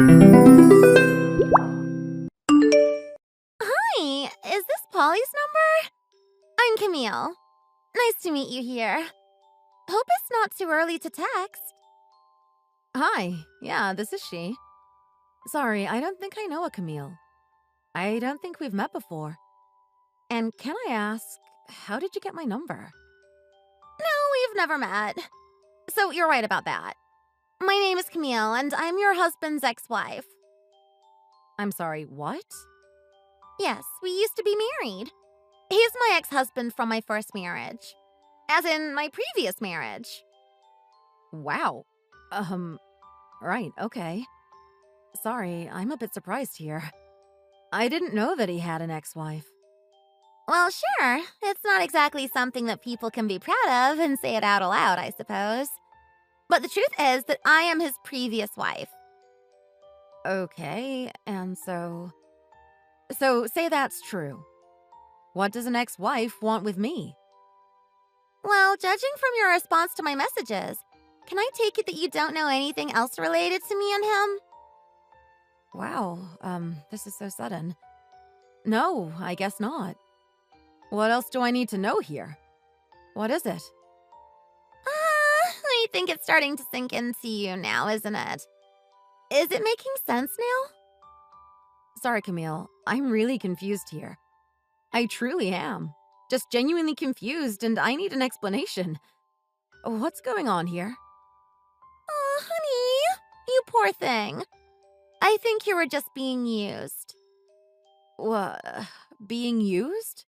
Hi, is this Polly's number? I'm Camille. Nice to meet you here. Hope it's not too early to text. Hi, yeah, this is she. Sorry, I don't think I know a Camille. I don't think we've met before. And can I ask, how did you get my number? No, we've never met. So you're right about that. My name is Camille, and I'm your husband's ex-wife. I'm sorry, what? Yes, we used to be married. He's my ex-husband from my first marriage. As in, my previous marriage. Wow. Right, okay. Sorry, I'm a bit surprised here. I didn't know that he had an ex-wife. Well, sure. It's not exactly something that people can be proud of and say it out aloud, I suppose. But the truth is that I am his previous wife. Okay, and so say that's true. What does an ex-wife want with me? Well, judging from your response to my messages, can I take it that you don't know anything else related to me and him? Wow, this is so sudden. No, I guess not. What else do I need to know here? What is it? I think it's starting to sink into you now, isn't it? Is it making sense now? Sorry, Camille, I'm really confused here. I truly am. Just genuinely confused, and I need an explanation. What's going on here? Oh, honey, you poor thing. I think you were just being used. What? Being used?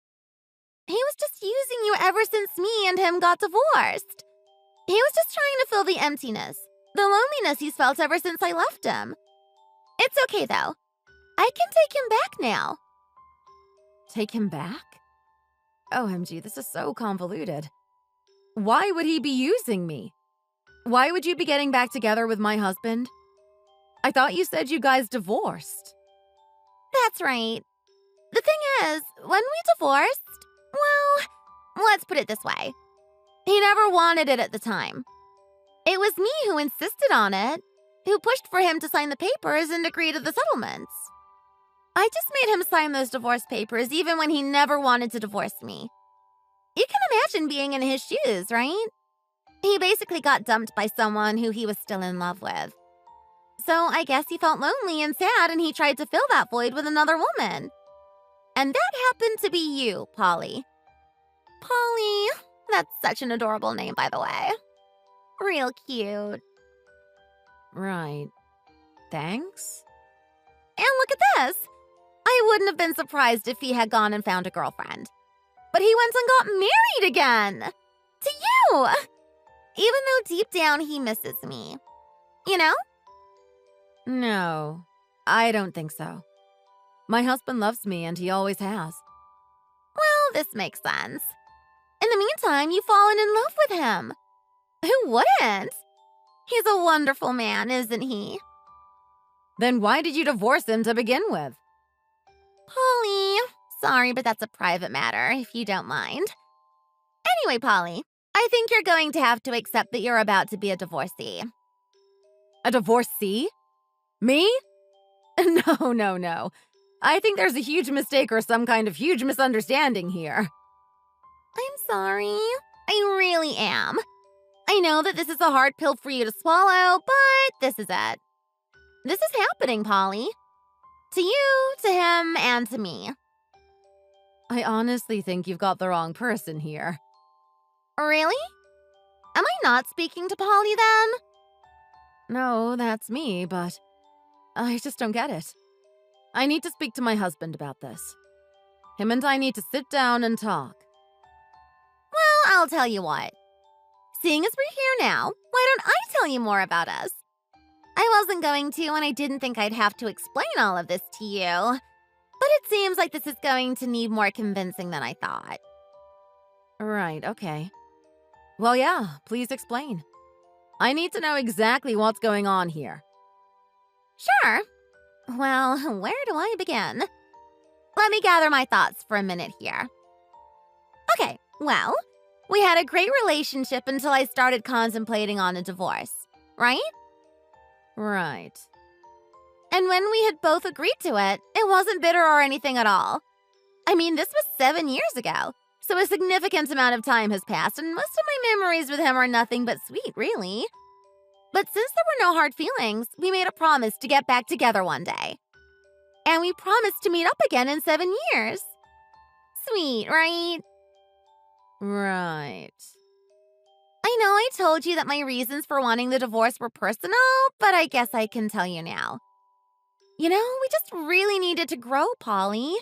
He was just using you ever since me and him got divorced. He was just trying to fill the emptiness, the loneliness he's felt ever since I left him. It's okay, though. I can take him back now. Take him back? OMG, this is so convoluted. Why would he be using me? Why would you be getting back together with my husband? I thought you said you guys divorced. That's right. The thing is, when we divorced, well, let's put it this way. He never wanted it at the time. It was me who insisted on it, who pushed for him to sign the papers and agree to the settlements. I just made him sign those divorce papers even when he never wanted to divorce me. You can imagine being in his shoes, right? He basically got dumped by someone who he was still in love with. So I guess he felt lonely and sad, and he tried to fill that void with another woman. And that happened to be you, Polly. Polly, that's such an adorable name, by the way. Real cute. Right. Thanks? And look at this. I wouldn't have been surprised if he had gone and found a girlfriend. But he went and got married again. To you. Even though deep down he misses me. You know? No, I don't think so. My husband loves me, and he always has. Well, this makes sense. In the meantime, you've fallen in love with him. Who wouldn't? He's a wonderful man, isn't he? Then why did you divorce him to begin with? Polly, sorry, but that's a private matter, if you don't mind. Anyway, Polly, I think you're going to have to accept that you're about to be a divorcee. A divorcee? Me? No. I think there's a huge mistake or some kind of huge misunderstanding here. I'm sorry. I really am. I know that this is a hard pill for you to swallow, but this is it. This is happening, Polly. To you, to him, and to me. I honestly think you've got the wrong person here. Really? Am I not speaking to Polly then? No, that's me, but I just don't get it. I need to speak to my husband about this. Him and I need to sit down and talk. Well, I'll tell you what. Seeing as we're here now, why don't I tell you more about us? I wasn't going to, and I didn't think I'd have to explain all of this to you. But it seems like this is going to need more convincing than I thought. Right, okay. Well, yeah, please explain. I need to know exactly what's going on here. Sure. Well, where do I begin? Let me gather my thoughts for a minute here. Okay, well, we had a great relationship until I started contemplating on a divorce, right? Right. And when we had both agreed to it, it wasn't bitter or anything at all. I mean, this was 7 years ago, so a significant amount of time has passed, and most of my memories with him are nothing but sweet, really. But since there were no hard feelings, we made a promise to get back together one day. And we promised to meet up again in 7 years. Sweet, right? Right. I know I told you that my reasons for wanting the divorce were personal, but I guess I can tell you now. You know, we just really needed to grow, Polly.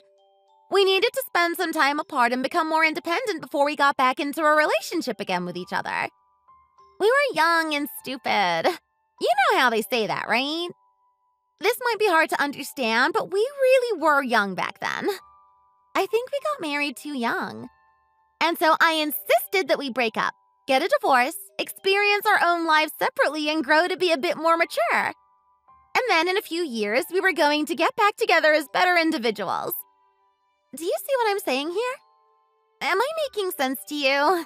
We needed to spend some time apart and become more independent before we got back into a relationship again with each other. We were young and stupid. You know how they say that, right? This might be hard to understand, but we really were young back then. I think we got married too young. And so I insisted that we break up, get a divorce, experience our own lives separately, and grow to be a bit more mature. And then in a few years, we were going to get back together as better individuals. Do you see what I'm saying here? Am I making sense to you?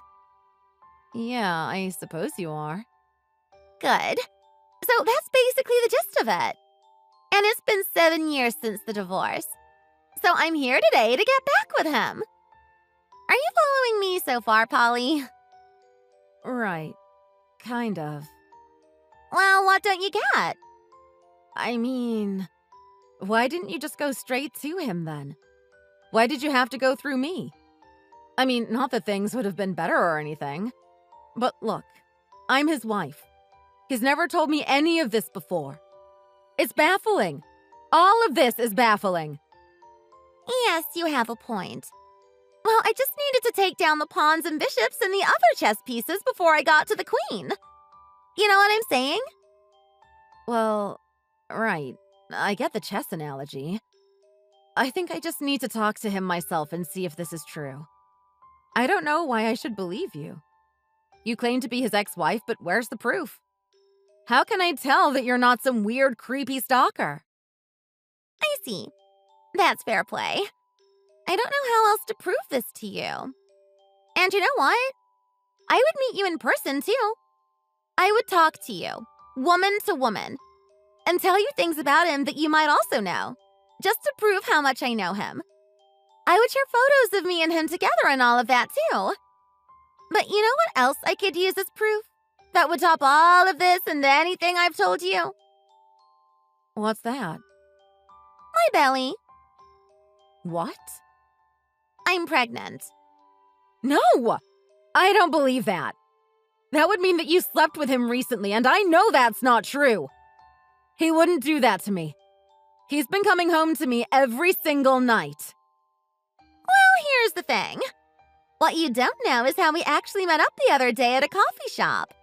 Yeah, I suppose you are. Good. So that's basically the gist of it. And it's been 7 years since the divorce. So I'm here today to get back with him. Are you following me so far, Polly? Right. Kind of. Well, what don't you get? I mean, why didn't you just go straight to him then? Why did you have to go through me? I mean, not that things would have been better or anything. But look, I'm his wife. He's never told me any of this before. It's baffling. All of this is baffling. Yes, you have a point. Well, I just needed to take down the pawns and bishops and the other chess pieces before I got to the queen. You know what I'm saying? Well, right. I get the chess analogy. I think I just need to talk to him myself and see if this is true. I don't know why I should believe you. You claim to be his ex-wife, but where's the proof? How can I tell that you're not some weird, creepy stalker? I see. That's fair play. I don't know how else to prove this to you. And you know what? I would meet you in person, too. I would talk to you, woman to woman, and tell you things about him that you might also know, just to prove how much I know him. I would share photos of me and him together and all of that, too. But you know what else I could use as proof that would top all of this and anything I've told you? What's that? My belly. What? I'm pregnant. No! I don't believe that. That would mean that you slept with him recently, and I know that's not true. He wouldn't do that to me. He's been coming home to me every single night. Well, here's the thing. What you don't know is how we actually met up the other day at a coffee shop.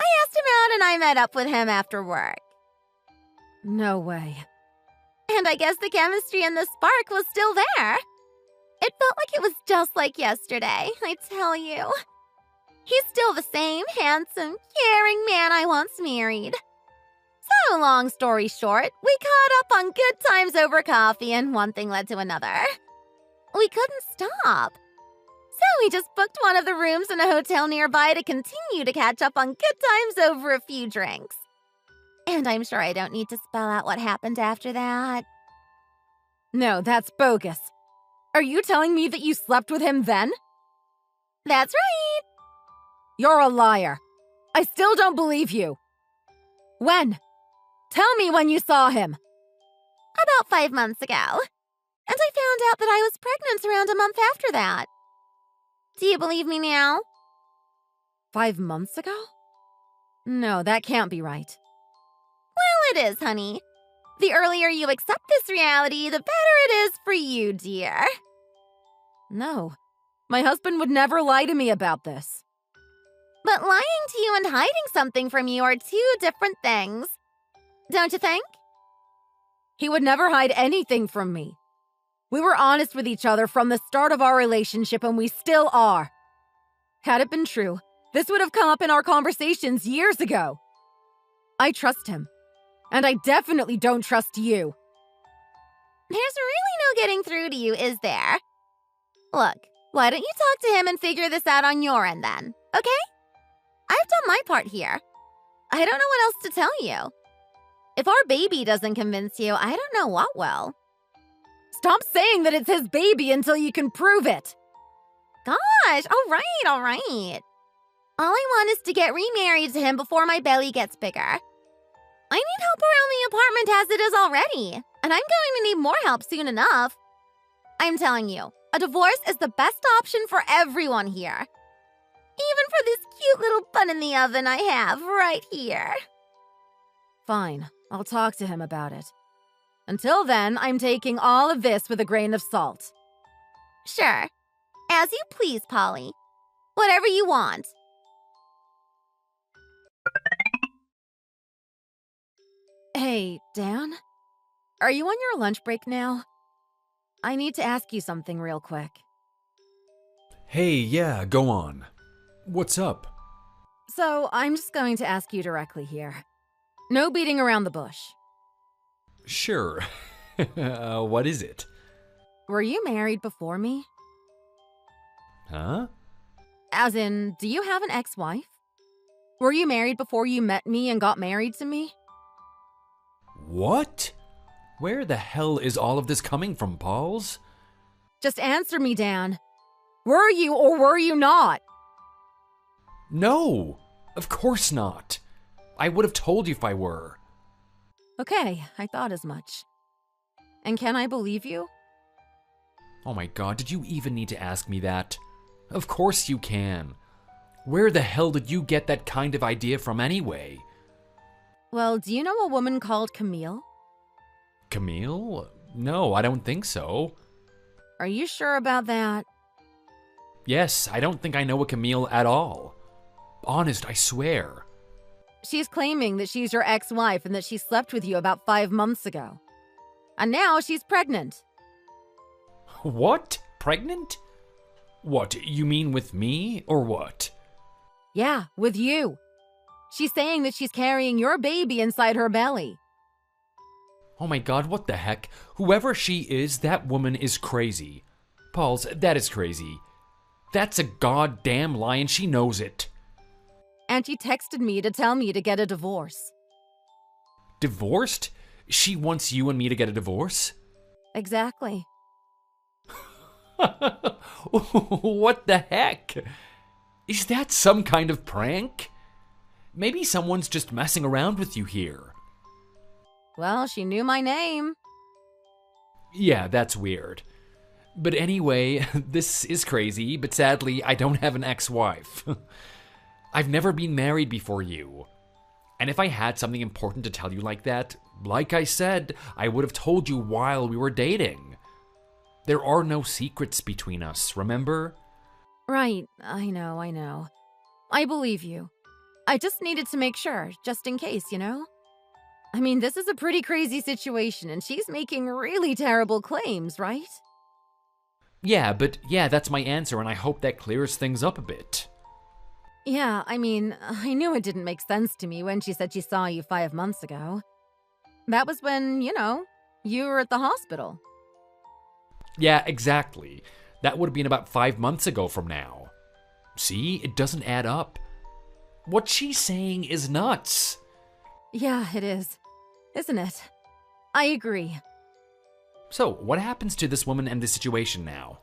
I asked him out and I met up with him after work. No way. And I guess the chemistry and the spark was still there. It felt like it was just like yesterday, I tell you. He's still the same handsome, caring man I once married. So, long story short, we caught up on good times over coffee and one thing led to another. We couldn't stop. So we just booked one of the rooms in a hotel nearby to continue to catch up on good times over a few drinks. And I'm sure I don't need to spell out what happened after that. No, that's bogus. Are you telling me that you slept with him then? That's right. You're a liar. I still don't believe you. When? Tell me when you saw him. About 5 months ago. And I found out that I was pregnant around a month after that. Do you believe me now? 5 months ago? No, that can't be right. Well, it is, honey. The earlier you accept this reality, the better it is for you, dear. No, my husband would never lie to me about this. But lying to you and hiding something from you are two different things. Don't you think? He would never hide anything from me. We were honest with each other from the start of our relationship, and we still are. Had it been true, this would have come up in our conversations years ago. I trust him, and I definitely don't trust you. There's really no getting through to you, is there? Look, why don't you talk to him and figure this out on your end then, okay? I've done my part here. I don't know what else to tell you. If our baby doesn't convince you, I don't know what will. Stop saying that it's his baby until you can prove it. Gosh, all right. All I want is to get remarried to him before my belly gets bigger. I need help around the apartment as it is already, and I'm going to need more help soon enough. I'm telling you, a divorce is the best option for everyone here. Even for this cute little bun in the oven I have right here. Fine, I'll talk to him about it. Until then, I'm taking all of this with a grain of salt. Sure. As you please, Polly. Whatever you want. Hey, Dan? Are you on your lunch break now? I need to ask you something real quick. Hey, yeah, go on. What's up? So, I'm just going to ask you directly here. No beating around the bush. Sure. What is it? Were you married before me? Huh? As in, do you have an ex-wife? Were you married before you met me and got married to me? What? Where the hell is all of this coming from, Pauls? Just answer me, Dan. Were you or were you not? No, of course not. I would have told you if I were. Okay, I thought as much. And can I believe you? Oh my god, did you even need to ask me that? Of course you can. Where the hell did you get that kind of idea from anyway? Well, do you know a woman called Camille? Camille? No, I don't think so. Are you sure about that? Yes, I don't think I know a Camille at all. Honest, I swear. She's claiming that she's your ex-wife and that she slept with you about 5 months ago. And now she's pregnant. What? Pregnant? What, you mean with me, or what? Yeah, with you. She's saying that she's carrying your baby inside her belly. Oh my god, what the heck? Whoever she is, that woman is crazy. Pauls, that is crazy. That's a goddamn lie and she knows it. And she texted me to tell me to get a divorce. Divorced? She wants you and me to get a divorce? Exactly. What the heck? Is that some kind of prank? Maybe someone's just messing around with you here. Well, she knew my name. Yeah, that's weird. But anyway, this is crazy, but sadly, I don't have an ex-wife. I've never been married before you. And if I had something important to tell you like that, like I said, I would have told you while we were dating. There are no secrets between us, remember? Right, I know. I believe you. I just needed to make sure, just in case, you know? I mean, this is a pretty crazy situation, and she's making really terrible claims, right? Yeah, that's my answer, and I hope that clears things up a bit. Yeah, I mean, I knew it didn't make sense to me when she said she saw you 5 months ago. That was when, you were at the hospital. Yeah, exactly. That would have been about 5 months ago from now. See, it doesn't add up. What she's saying is nuts. Yeah, it is. Isn't it? I agree. So, what happens to this woman and this situation now?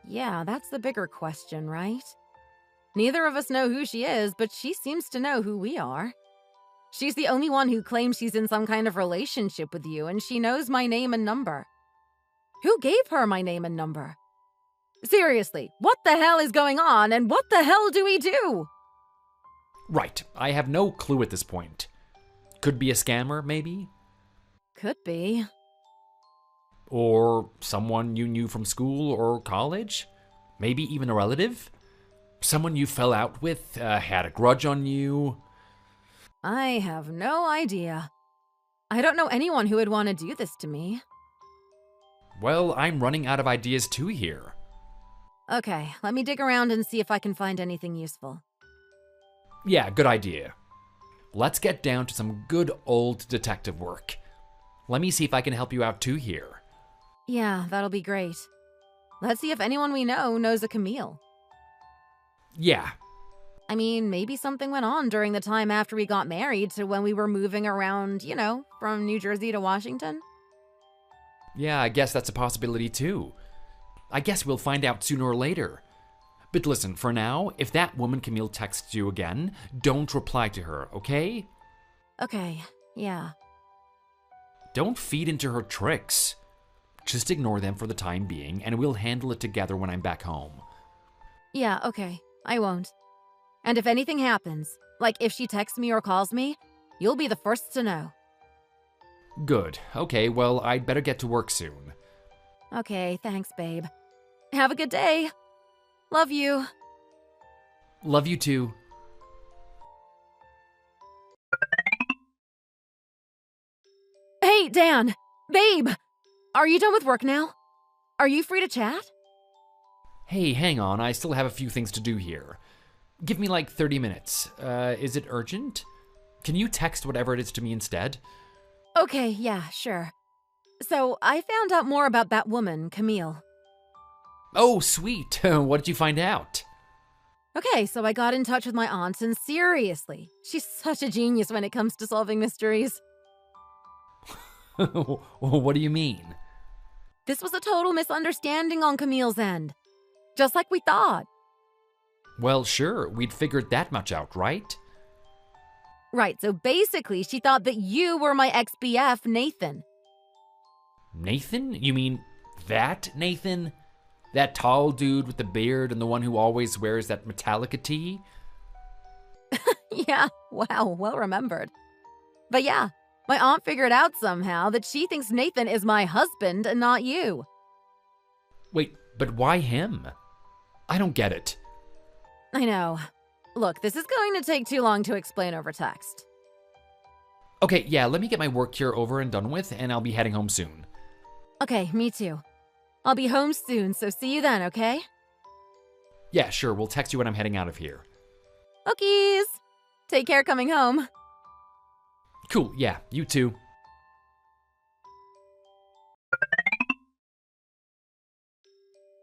Yeah, that's the bigger question, right? Neither of us know who she is, but she seems to know who we are. She's the only one who claims she's in some kind of relationship with you, and she knows my name and number. Who gave her my name and number? Seriously, what the hell is going on, and what the hell do we do? Right, I have no clue at this point. Could be a scammer, maybe? Could be. Or someone you knew from school or college? Maybe even a relative? Someone you fell out with, had a grudge on you? I have no idea. I don't know anyone who would want to do this to me. Well, I'm running out of ideas too here. Okay, let me dig around and see if I can find anything useful. Yeah, good idea. Let's get down to some good old detective work. Let me see if I can help you out too here. Yeah, that'll be great. Let's see if anyone we know knows a Camille. Yeah. I mean, maybe something went on during the time after we got married to when we were moving around, from New Jersey to Washington. Yeah, I guess that's a possibility too. I guess we'll find out sooner or later. But listen, for now, if that woman Camille texts you again, don't reply to her, okay? Okay, yeah. Don't feed into her tricks. Just ignore them for the time being, and we'll handle it together when I'm back home. Yeah, okay, I won't. And if anything happens, like if she texts me or calls me, you'll be the first to know. Good. Okay, well, I'd better get to work soon. Okay, thanks, babe. Have a good day. Love you. Love you too. Hey, Dan! Babe! Are you done with work now? Are you free to chat? Hey, hang on, I still have a few things to do here. Give me like 30 minutes. Is it urgent? Can you text whatever it is to me instead? Okay, yeah, sure. So, I found out more about that woman, Camille. Oh, sweet. What did you find out? Okay, so I got in touch with my aunt, and seriously, she's such a genius when it comes to solving mysteries. What do you mean? This was a total misunderstanding on Camille's end. Just like we thought. Well, sure, we'd figured that much out, right? Right, so basically, she thought that you were my ex-BF, Nathan. Nathan? You mean that Nathan? That tall dude with the beard and the one who always wears that Metallica tee? Yeah, wow, well remembered. But yeah, my aunt figured out somehow that she thinks Nathan is my husband and not you. Wait, but why him? I don't get it. I know. Look, this is going to take too long to explain over text. Okay, yeah, let me get my work here over and done with, and I'll be heading home soon. Okay, me too. I'll be home soon, so see you then, okay? Yeah, sure, we'll text you when I'm heading out of here. Okies! Take care coming home. Cool, yeah, you too.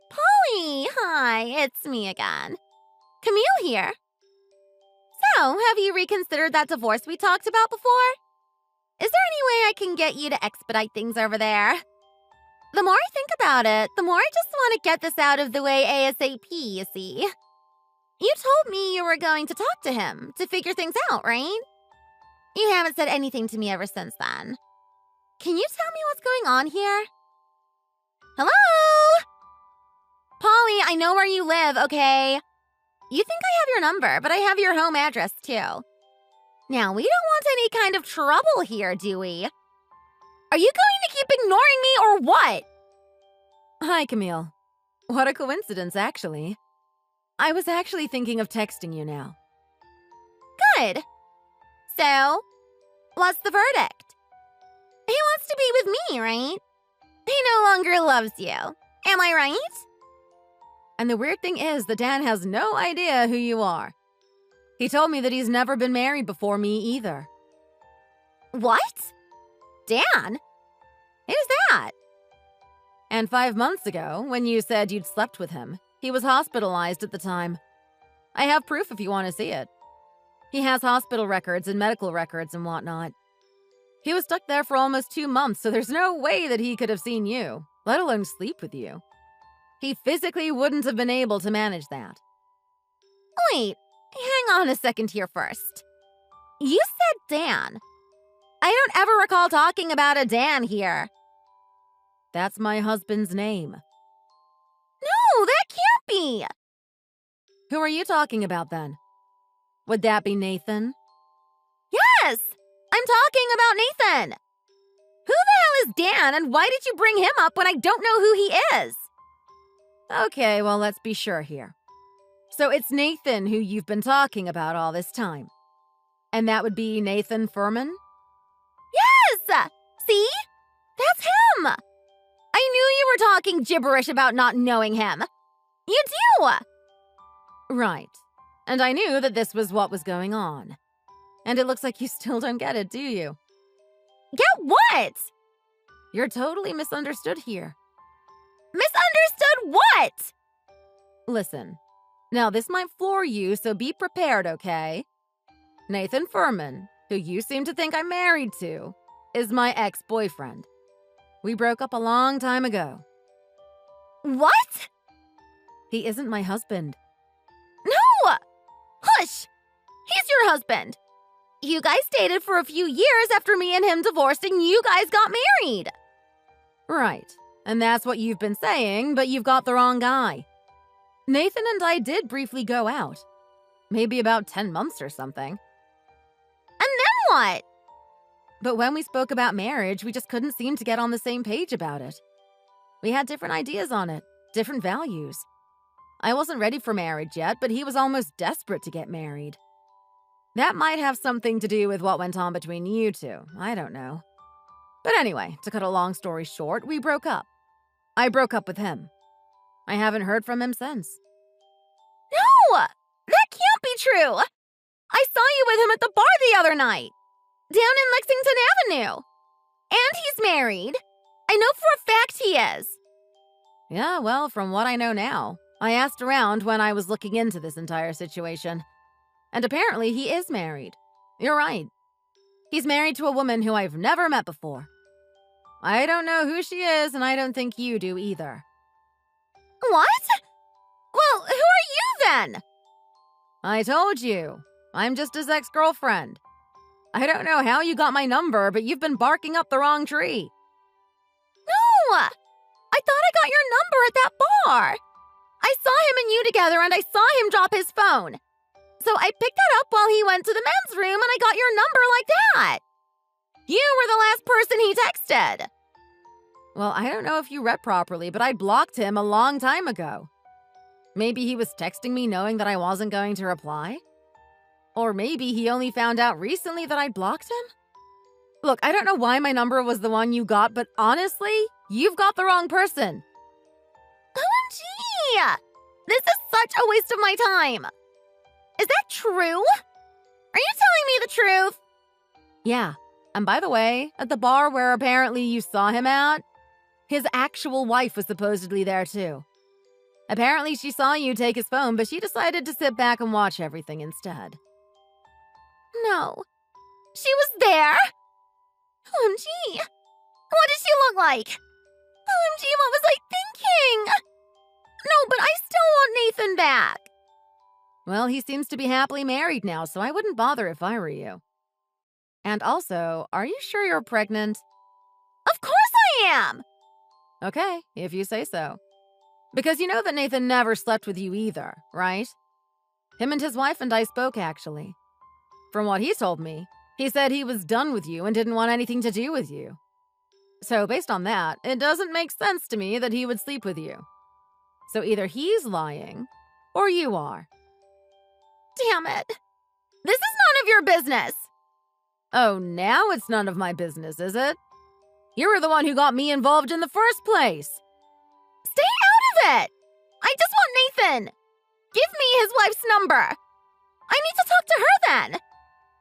Polly, hi, it's me again. Camille here. So, have you reconsidered that divorce we talked about before? Is there any way I can get you to expedite things over there? The more I think about it, the more I just want to get this out of the way ASAP, you see. You told me you were going to talk to him to figure things out, right? You haven't said anything to me ever since then. Can you tell me what's going on here? Hello? Polly, I know where you live, okay? You think I have your number, but I have your home address, too. Now, we don't want any kind of trouble here, do we? Are you going to keep ignoring me or what? Hi, Camille. What a coincidence, actually. I was actually thinking of texting you now. Good. So, what's the verdict? He wants to be with me, right? He no longer loves you. Am I right? And the weird thing is that Dan has no idea who you are. He told me that he's never been married before me either. What? Dan? Who's that? And 5 months ago, when you said you'd slept with him, he was hospitalized at the time. I have proof if you want to see it. He has hospital records and medical records and whatnot. He was stuck there for almost 2 months, so there's no way that he could have seen you, let alone sleep with you. He physically wouldn't have been able to manage that. Wait, hang on a second here first. You said Dan. I don't ever recall talking about a Dan here. That's my husband's name. No, that can't be. Who are you talking about then? Would that be Nathan? Yes, I'm talking about Nathan. Who the hell is Dan, and why did you bring him up when I don't know who he is? Okay, well, let's be sure here. So it's Nathan who you've been talking about all this time. And that would be Nathan Furman? Yes! See? That's him! I knew you were talking gibberish about not knowing him. You do! Right. And I knew that this was what was going on. And it looks like you still don't get it, do you? Get what? You're totally misunderstood here. Misunderstood what? Listen, Now, this might floor you, so be prepared, okay? Nathan Furman, who you seem to think I'm married to, is my ex-boyfriend. We broke up a long time ago. What? He isn't my husband. No! Hush! He's your husband. You guys dated for a few years after me and him divorced, and you guys got married. Right, and that's what you've been saying, but you've got the wrong guy. Nathan and I did briefly go out. Maybe about 10 months or something. And then what? But when we spoke about marriage, we just couldn't seem to get on the same page about it. We had different ideas on it, different values. I wasn't ready for marriage yet, but he was almost desperate to get married. That might have something to do with what went on between you two. I don't know. But anyway, to cut a long story short, we broke up. I broke up with him. I haven't heard from him since. No! That can't be true! I saw you with him at the bar the other night, down in Lexington Avenue. And he's married. I know for a fact he is. Yeah, well, from what I know now, I asked around when I was looking into this entire situation. And apparently he is married. You're right. He's married to a woman who I've never met before. I don't know who she is, and I don't think you do either. What? Well, who are you then? I told you. I'm just his ex-girlfriend. I don't know how you got my number, but you've been barking up the wrong tree. No! I thought I got your number at that bar. I saw him and you together, and I saw him drop his phone. So I picked that up while he went to the men's room, and I got your number like that. You were the last person he texted. Well, I don't know if you read properly, but I blocked him a long time ago. Maybe he was texting me knowing that I wasn't going to reply? Or maybe he only found out recently that I blocked him? Look, I don't know why my number was the one you got, but honestly, you've got the wrong person. OMG! This is such a waste of my time. Is that true? Are you telling me the truth? Yeah. And by the way, at the bar where apparently you saw him at, his actual wife was supposedly there too. Apparently she saw you take his phone, but she decided to sit back and watch everything instead. No. She was there? OMG. What did she look like? OMG, what was I thinking? No, but I still want Nathan back. Well, he seems to be happily married now, so I wouldn't bother if I were you. And also, are you sure you're pregnant? Of course I am! Okay, if you say so. Because you know that Nathan never slept with you either, right? Him and his wife and I spoke, actually. From what he told me, he said he was done with you and didn't want anything to do with you. So based on that, it doesn't make sense to me that he would sleep with you. So either he's lying, or you are. Damn it. This is none of your business. Oh, now it's none of my business, is it? You were the one who got me involved in the first place. Stay out of it. I just want Nathan. Give me his wife's number. I need to talk to her then.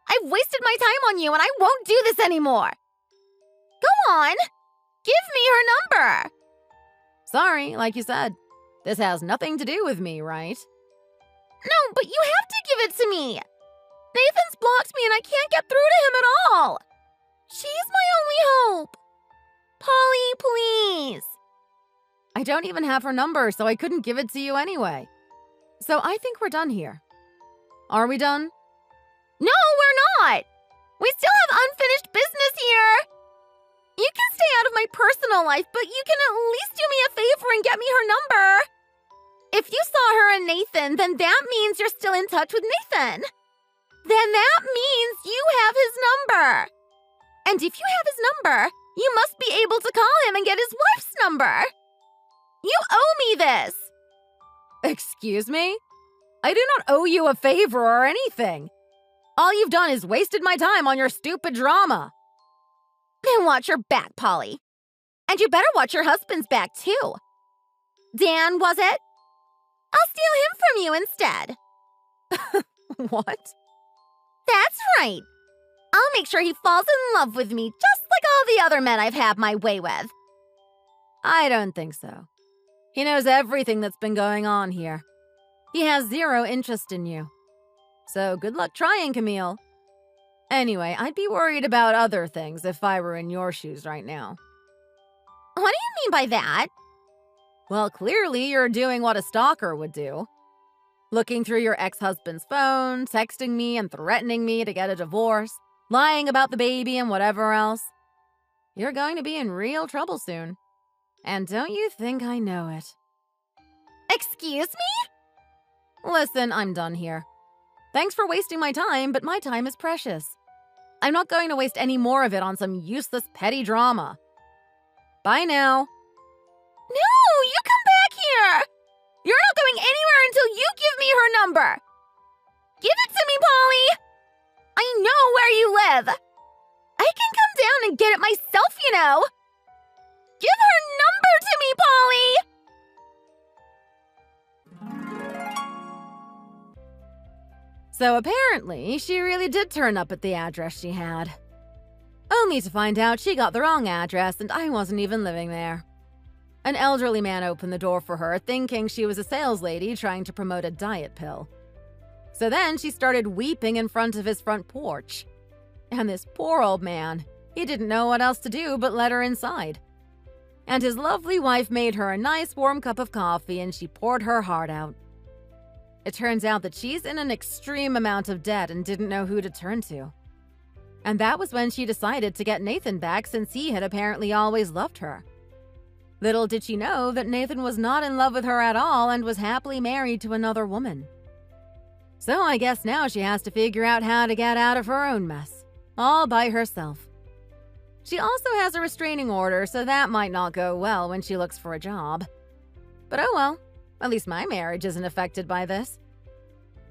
I've wasted my time on you and I won't do this anymore. Go on. Give me her number. Sorry, like you said. This has nothing to do with me, right? No, but you have to give it to me. Nathan's blocked me and I can't get through to him at all. She's my only hope. Polly, please. I don't even have her number, so I couldn't give it to you anyway. So I think we're done here. Are we done? No, we're not. We still have unfinished business here. You can stay out of my personal life, but you can at least do me a favor and get me her number. If you saw her and Nathan, then that means you're still in touch with Nathan. Then that means you have his number. And if you have his number, you must be able to call him and get his wife's number. You owe me this. Excuse me? I do not owe you a favor or anything. All you've done is wasted my time on your stupid drama. Then watch your back, Polly. And you better watch your husband's back, too. Dan, was it? I'll steal him from you instead. What? That's right. I'll make sure he falls in love with me just like all the other men I've had my way with. I don't think so. He knows everything that's been going on here. He has zero interest in you. So good luck trying, Camille. Anyway, I'd be worried about other things if I were in your shoes right now. What do you mean by that? Well, clearly you're doing what a stalker would do. Looking through your ex-husband's phone, texting me and threatening me to get a divorce, lying about the baby and whatever else. You're going to be in real trouble soon. And don't you think I know it? Excuse me? Listen, I'm done here. Thanks for wasting my time, but my time is precious. I'm not going to waste any more of it on some useless petty drama. Bye now. No, you come back here! You're not going anywhere until you give me her number! Give it to me, Polly! I know where you live! I can come down and get it myself, you know! Give her number to me, Polly! So apparently, she really did turn up at the address she had. Only to find out she got the wrong address and I wasn't even living there. An elderly man opened the door for her, thinking she was a sales lady trying to promote a diet pill. So then she started weeping in front of his front porch. And this poor old man, he didn't know what else to do but let her inside. And his lovely wife made her a nice warm cup of coffee and she poured her heart out. It turns out that she's in an extreme amount of debt and didn't know who to turn to. And that was when she decided to get Nathan back, since he had apparently always loved her. Little did she know that Nathan was not in love with her at all and was happily married to another woman. So I guess now she has to figure out how to get out of her own mess, all by herself. She also has a restraining order, so that might not go well when she looks for a job. But oh well. At least my marriage isn't affected by this.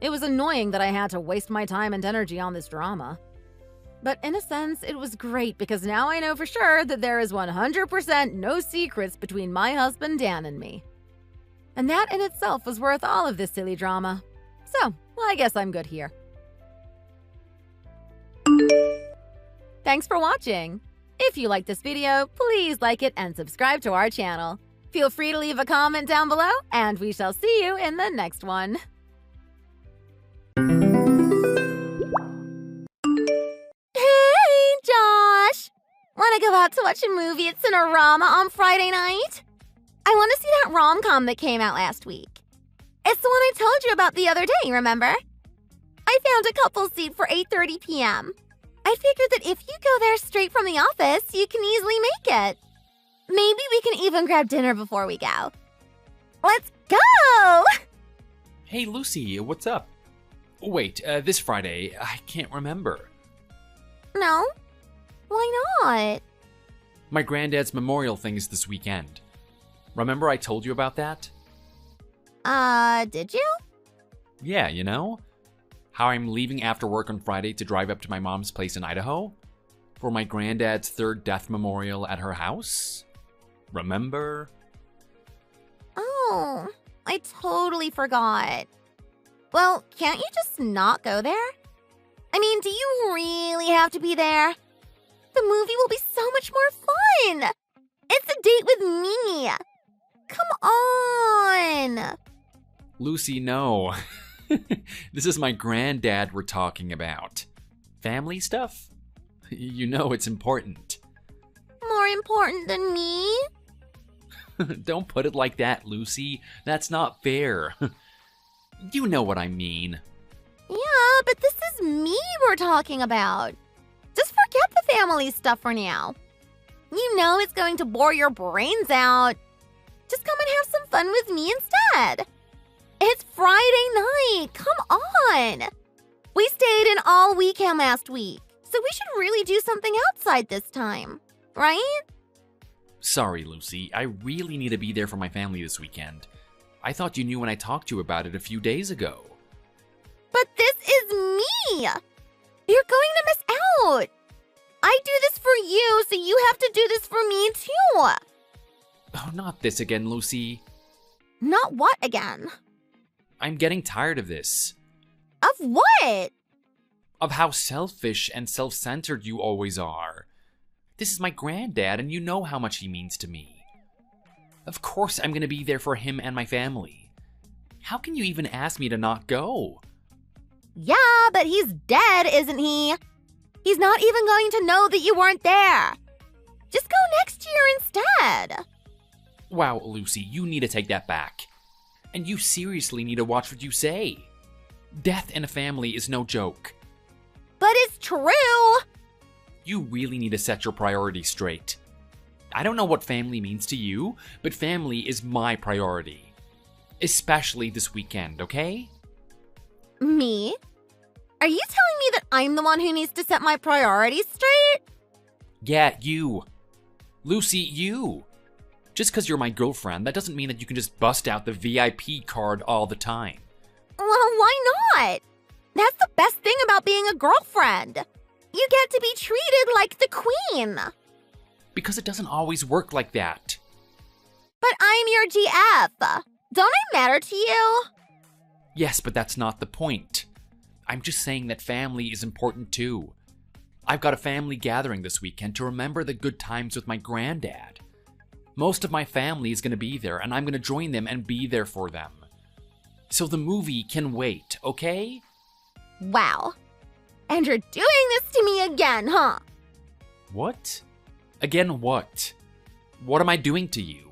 It was annoying that I had to waste my time and energy on this drama. But in a sense, it was great because now I know for sure that there is 100% no secrets between my husband Dan and me. And that in itself was worth all of this silly drama. So, well, I guess I'm good here. Thanks for watching. If you liked this video, please like it and subscribe to our channel. Feel free to leave a comment down below, and we shall see you in the next one. Hey, Josh! Wanna go out to watch a movie at Cinerama on Friday night? I want to see that rom-com that came out last week. It's the one I told you about the other day, remember? I found a couple seat for 8:30 p.m. I figured that if you go there straight from the office, you can easily make it. Maybe we can even grab dinner before we go. Let's go! Hey, Lucy, what's up? Wait, this Friday, I can't remember. No? Why not? My granddad's memorial thing is this weekend. Remember I told you about that? Did you? Yeah, you know? How I'm leaving after work on Friday to drive up to my mom's place in Idaho for my granddad's 3rd death memorial at her house? Remember? Oh, I totally forgot. Well, can't you just not go there? I mean, do you really have to be there? The movie will be so much more fun! It's a date with me! Come on! Lucy, no. This is my granddad we're talking about. Family stuff? You know it's important. More important than me? Don't put it like that, Lucy. That's not fair. You know what I mean. Yeah, but this is me we're talking about. Just forget the family stuff for now. You know it's going to bore your brains out. Just come and have some fun with me instead. It's Friday night. Come on. We stayed in all weekend last week, so we should really do something outside this time, right? Sorry, Lucy. I really need to be there for my family this weekend. I thought you knew when I talked to you about it a few days ago. But this is me. You're going to miss out. I do this for you, so you have to do this for me too. Oh, not this again, Lucy. Not what again? I'm getting tired of this. Of what? Of how selfish and self-centered you always are. This is my granddad, and you know how much he means to me. Of course I'm gonna be there for him and my family. How can you even ask me to not go? Yeah, but he's dead, isn't he? He's not even going to know that you weren't there. Just go next year instead. Wow, Lucy, you need to take that back. And you seriously need to watch what you say. Death in a family is no joke. But it's true. You really need to set your priorities straight. I don't know what family means to you, but family is my priority. Especially this weekend, okay? Me? Are you telling me that I'm the one who needs to set my priorities straight? Yeah, you. Lucy, you. Just because you're my girlfriend, that doesn't mean that you can just bust out the VIP card all the time. Well, why not? That's the best thing about being a girlfriend. You get to be treated like the queen. Because it doesn't always work like that. But I'm your GF. Don't I matter to you? Yes, but that's not the point. I'm just saying that family is important too. I've got a family gathering this weekend to remember the good times with my granddad. Most of my family is going to be there, and I'm going to join them and be there for them. So the movie can wait, okay? Wow. And you're doing this to me again, huh? What? Again, what? What am I doing to you?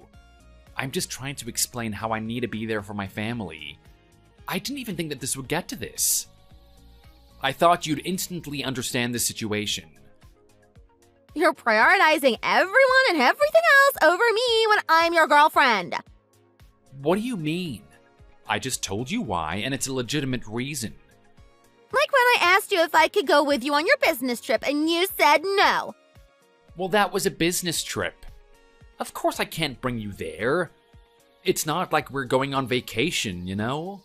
I'm just trying to explain how I need to be there for my family. I didn't even think that this would get to this. I thought you'd instantly understand the situation. You're prioritizing everyone and everything else over me when I'm your girlfriend. What do you mean? I just told you why, and it's a legitimate reason. Like when I asked you if I could go with you on your business trip and you said no. Well, that was a business trip. Of course I can't bring you there. It's not like we're going on vacation, you know?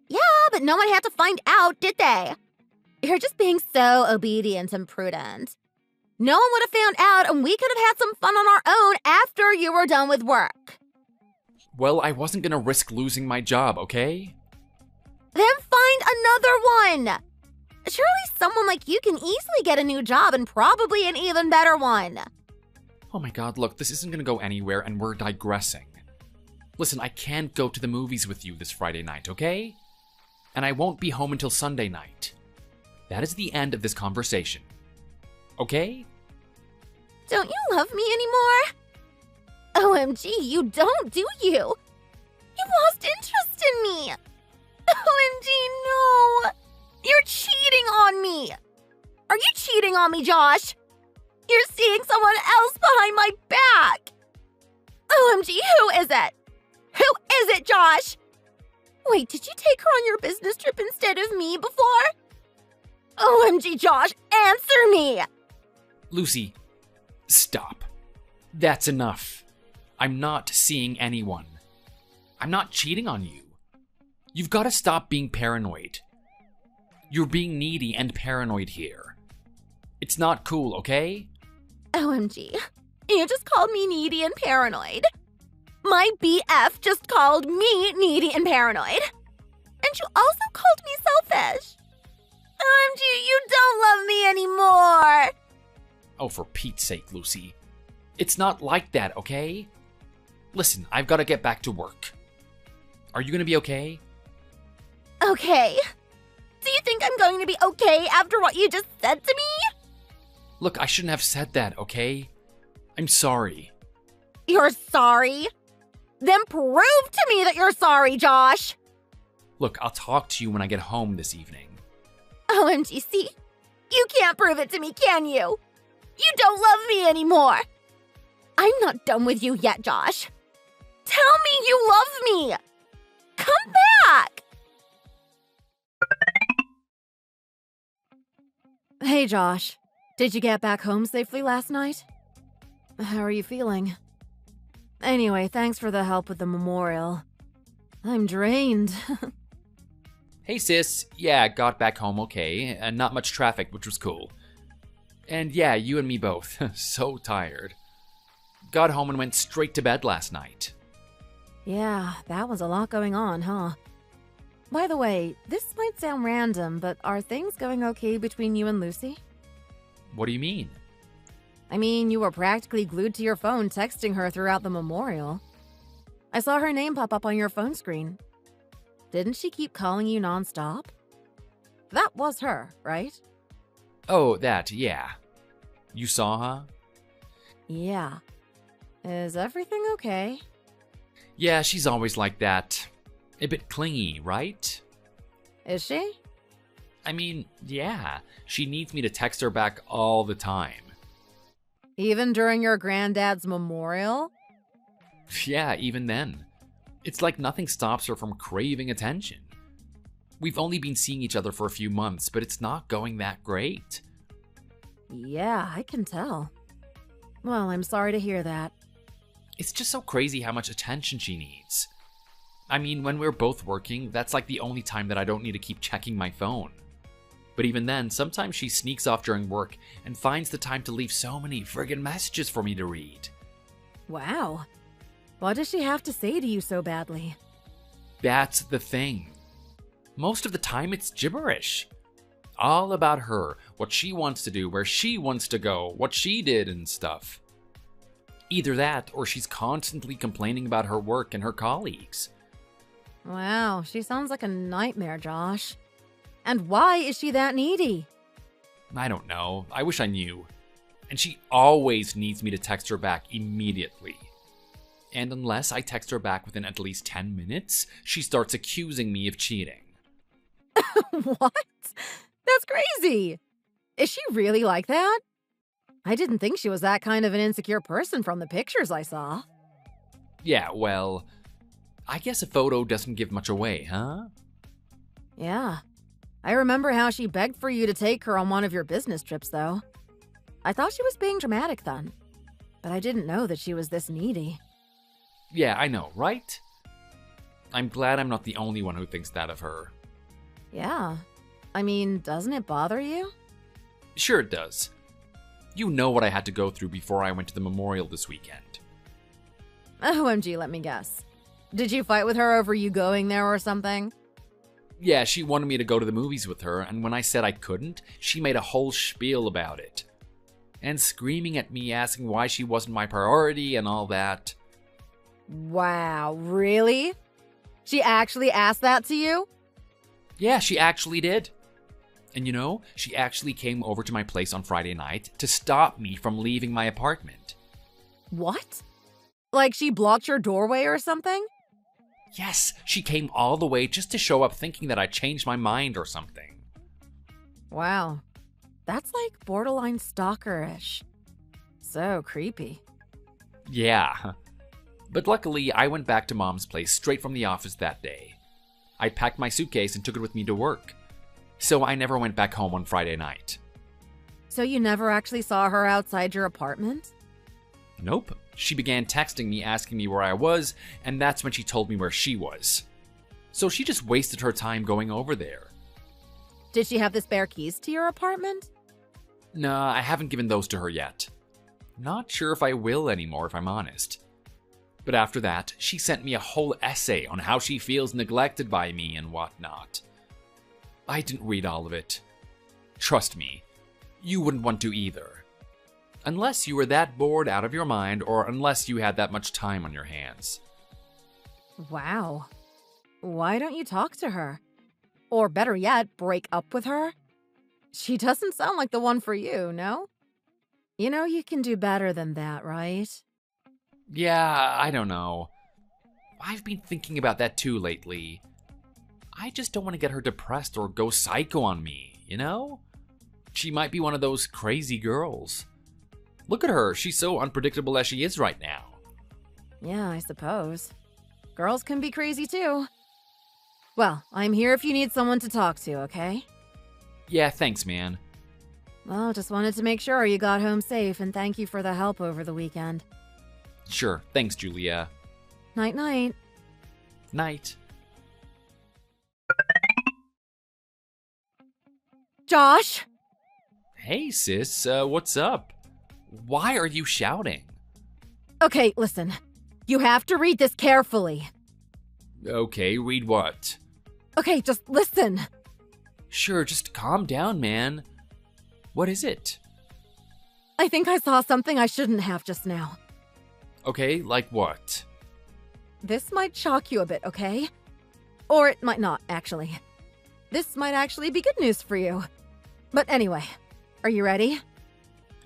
Yeah, but no one had to find out, did they? You're just being so obedient and prudent. No one would have found out, and we could have had some fun on our own after you were done with work. Well, I wasn't gonna risk losing my job, okay? Then find another one! Surely someone like you can easily get a new job and probably an even better one. Oh my god, look, this isn't gonna go anywhere and we're digressing. Listen, I can't go to the movies with you this Friday night, okay? And I won't be home until Sunday night. That is the end of this conversation. Okay? Don't you love me anymore? OMG, you don't, do you? You've lost interest in me. OMG, no. You're cheating on me. Are you cheating on me, Josh? You're seeing someone else behind my back. OMG, who is it? Who is it, Josh? Wait, did you take her on your business trip instead of me before? OMG, Josh, answer me. Lucy, stop. That's enough. I'm not seeing anyone. I'm not cheating on you. You've got to stop being paranoid. You're being needy and paranoid here. It's not cool, okay? OMG, you just called me needy and paranoid. My BF just called me needy and paranoid. And you also called me selfish. OMG, you don't love me anymore. Oh, for Pete's sake, Lucy. It's not like that, okay? Listen, I've got to get back to work. Are you going to be okay? Okay. Do you think I'm going to be okay after what you just said to me? Look, I shouldn't have said that, okay? I'm sorry. You're sorry? Then prove to me that you're sorry, Josh. Look, I'll talk to you when I get home this evening. OMG, see? You can't prove it to me, can you? You don't love me anymore. I'm not done with you yet, Josh. Tell me you love me. Come back. Hey, Josh. Did you get back home safely last night? How are you feeling? Anyway, thanks for the help with the memorial. I'm drained. Hey, sis. Yeah, got back home okay, and not much traffic, which was cool. And yeah, you and me both. So tired. Got home and went straight to bed last night. Yeah, that was a lot going on, huh? By the way, this might sound random, but are things going okay between you and Lucy? What do you mean? I mean, you were practically glued to your phone texting her throughout the memorial. I saw her name pop up on your phone screen. Didn't she keep calling you nonstop? That was her, right? Oh, yeah. You saw her? Yeah. Is everything okay? Yeah, she's always like that. A bit clingy, right? Is she? I mean, yeah. She needs me to text her back all the time. Even during your granddad's memorial? Yeah, even then. It's like nothing stops her from craving attention. We've only been seeing each other for a few months, but it's not going that great. Yeah, I can tell. Well, I'm sorry to hear that. It's just so crazy how much attention she needs. I mean, when we're both working, that's like the only time that I don't need to keep checking my phone. But even then, sometimes she sneaks off during work and finds the time to leave so many friggin' messages for me to read. Wow. What does she have to say to you so badly? That's the thing. Most of the time, it's gibberish. All about her, what she wants to do, where she wants to go, what she did and stuff. Either that, or she's constantly complaining about her work and her colleagues. Wow, she sounds like a nightmare, Josh. And why is she that needy? I don't know. I wish I knew. And she always needs me to text her back immediately. And unless I text her back within at least 10 minutes, she starts accusing me of cheating. What? That's crazy. Is she really like that? I didn't think she was that kind of an insecure person from the pictures I saw. Yeah, well, I guess a photo doesn't give much away, huh? Yeah. I remember how she begged for you to take her on one of your business trips, though. I thought she was being dramatic then, but I didn't know that she was this needy. Yeah, I know, right? I'm glad I'm not the only one who thinks that of her. Yeah. I mean, doesn't it bother you? Sure it does. You know what I had to go through before I went to the memorial this weekend. OMG, let me guess. Did you fight with her over you going there or something? Yeah, she wanted me to go to the movies with her, and when I said I couldn't, she made a whole spiel about it. And screaming at me, asking why she wasn't my priority and all that. Wow, really? She actually asked that to you? Yeah, she actually did. And you know, she actually came over to my place on Friday night to stop me from leaving my apartment. What? Like she blocked your doorway or something? Yes, she came all the way just to show up thinking that I changed my mind or something. Wow. That's like borderline stalker-ish. So creepy. Yeah. But luckily, I went back to Mom's place straight from the office that day. I packed my suitcase and took it with me to work. So I never went back home on Friday night. So you never actually saw her outside your apartment? Nope. She began texting me asking me where I was, and that's when she told me where she was. So she just wasted her time going over there. Did she have the spare keys to your apartment? Nah, I haven't given those to her yet. Not sure if I will anymore, if I'm honest. But after that, she sent me a whole essay on how she feels neglected by me and whatnot. I didn't read all of it. Trust me, you wouldn't want to either. Unless you were that bored out of your mind, or unless you had that much time on your hands. Wow. Why don't you talk to her? Or better yet, break up with her? She doesn't sound like the one for you, no? You know you can do better than that, right? Yeah, I don't know. I've been thinking about that too lately. I just don't want to get her depressed or go psycho on me, you know? She might be one of those crazy girls. Look at her, she's so unpredictable as she is right now. Yeah, I suppose. Girls can be crazy too. Well, I'm here if you need someone to talk to, okay? Yeah, thanks, man. Well, just wanted to make sure you got home safe and thank you for the help over the weekend. Sure, thanks, Julia. Night-night. Night. Josh! Hey, sis, what's up? Why are you shouting? Okay, listen. You have to read this carefully. Okay, read what? Okay, just listen. Sure, just calm down, man. What is it? I think I saw something I shouldn't have just now. Okay, like what? This might shock you a bit, okay? Or it might not, actually. This might actually be good news for you. But anyway, are you ready?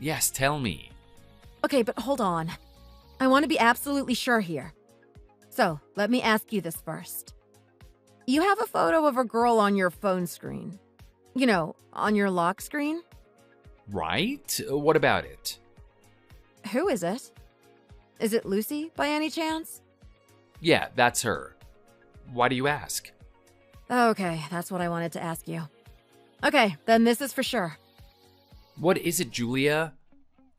Yes, tell me. Okay, but hold on. I want to be absolutely sure here. So, let me ask you this first. You have a photo of a girl on your phone screen. You know, on your lock screen? Right? What about it? Who is it? Is it Lucy, by any chance? Yeah, that's her. Why do you ask? Okay, that's what I wanted to ask you. Okay, then this is for sure. What is it, Julia?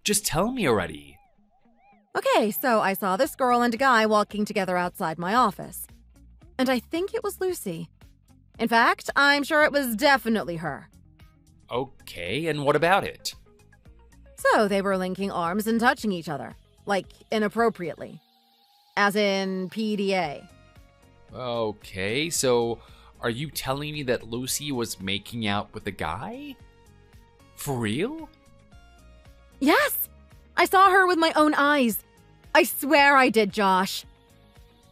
Just tell me already. Okay, so I saw this girl and a guy walking together outside my office. And I think it was Lucy. In fact, I'm sure it was definitely her. Okay, and what about it? So they were linking arms and touching each other, like inappropriately. As in PDA. Okay, so are you telling me that Lucy was making out with a guy? For real? Yes! I saw her with my own eyes. I swear I did, Josh.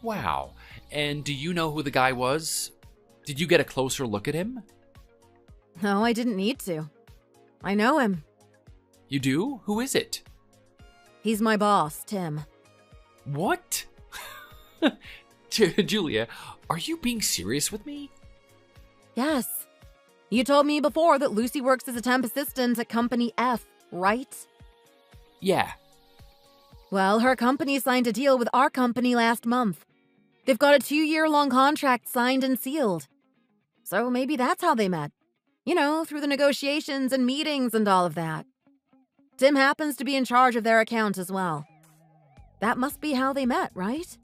Wow. And do you know who the guy was? Did you get a closer look at him? No, I didn't need to. I know him. You do? Who is it? He's my boss, Tim. What? Julia, are you being serious with me? Yes. You told me before that Lucy works as a temp assistant at Company F, right? Yeah. Well, her company signed a deal with our company last month. They've got a 2-year-long contract signed and sealed. So maybe that's how they met. You know, through the negotiations and meetings and all of that. Tim happens to be in charge of their account as well. That must be how they met, right?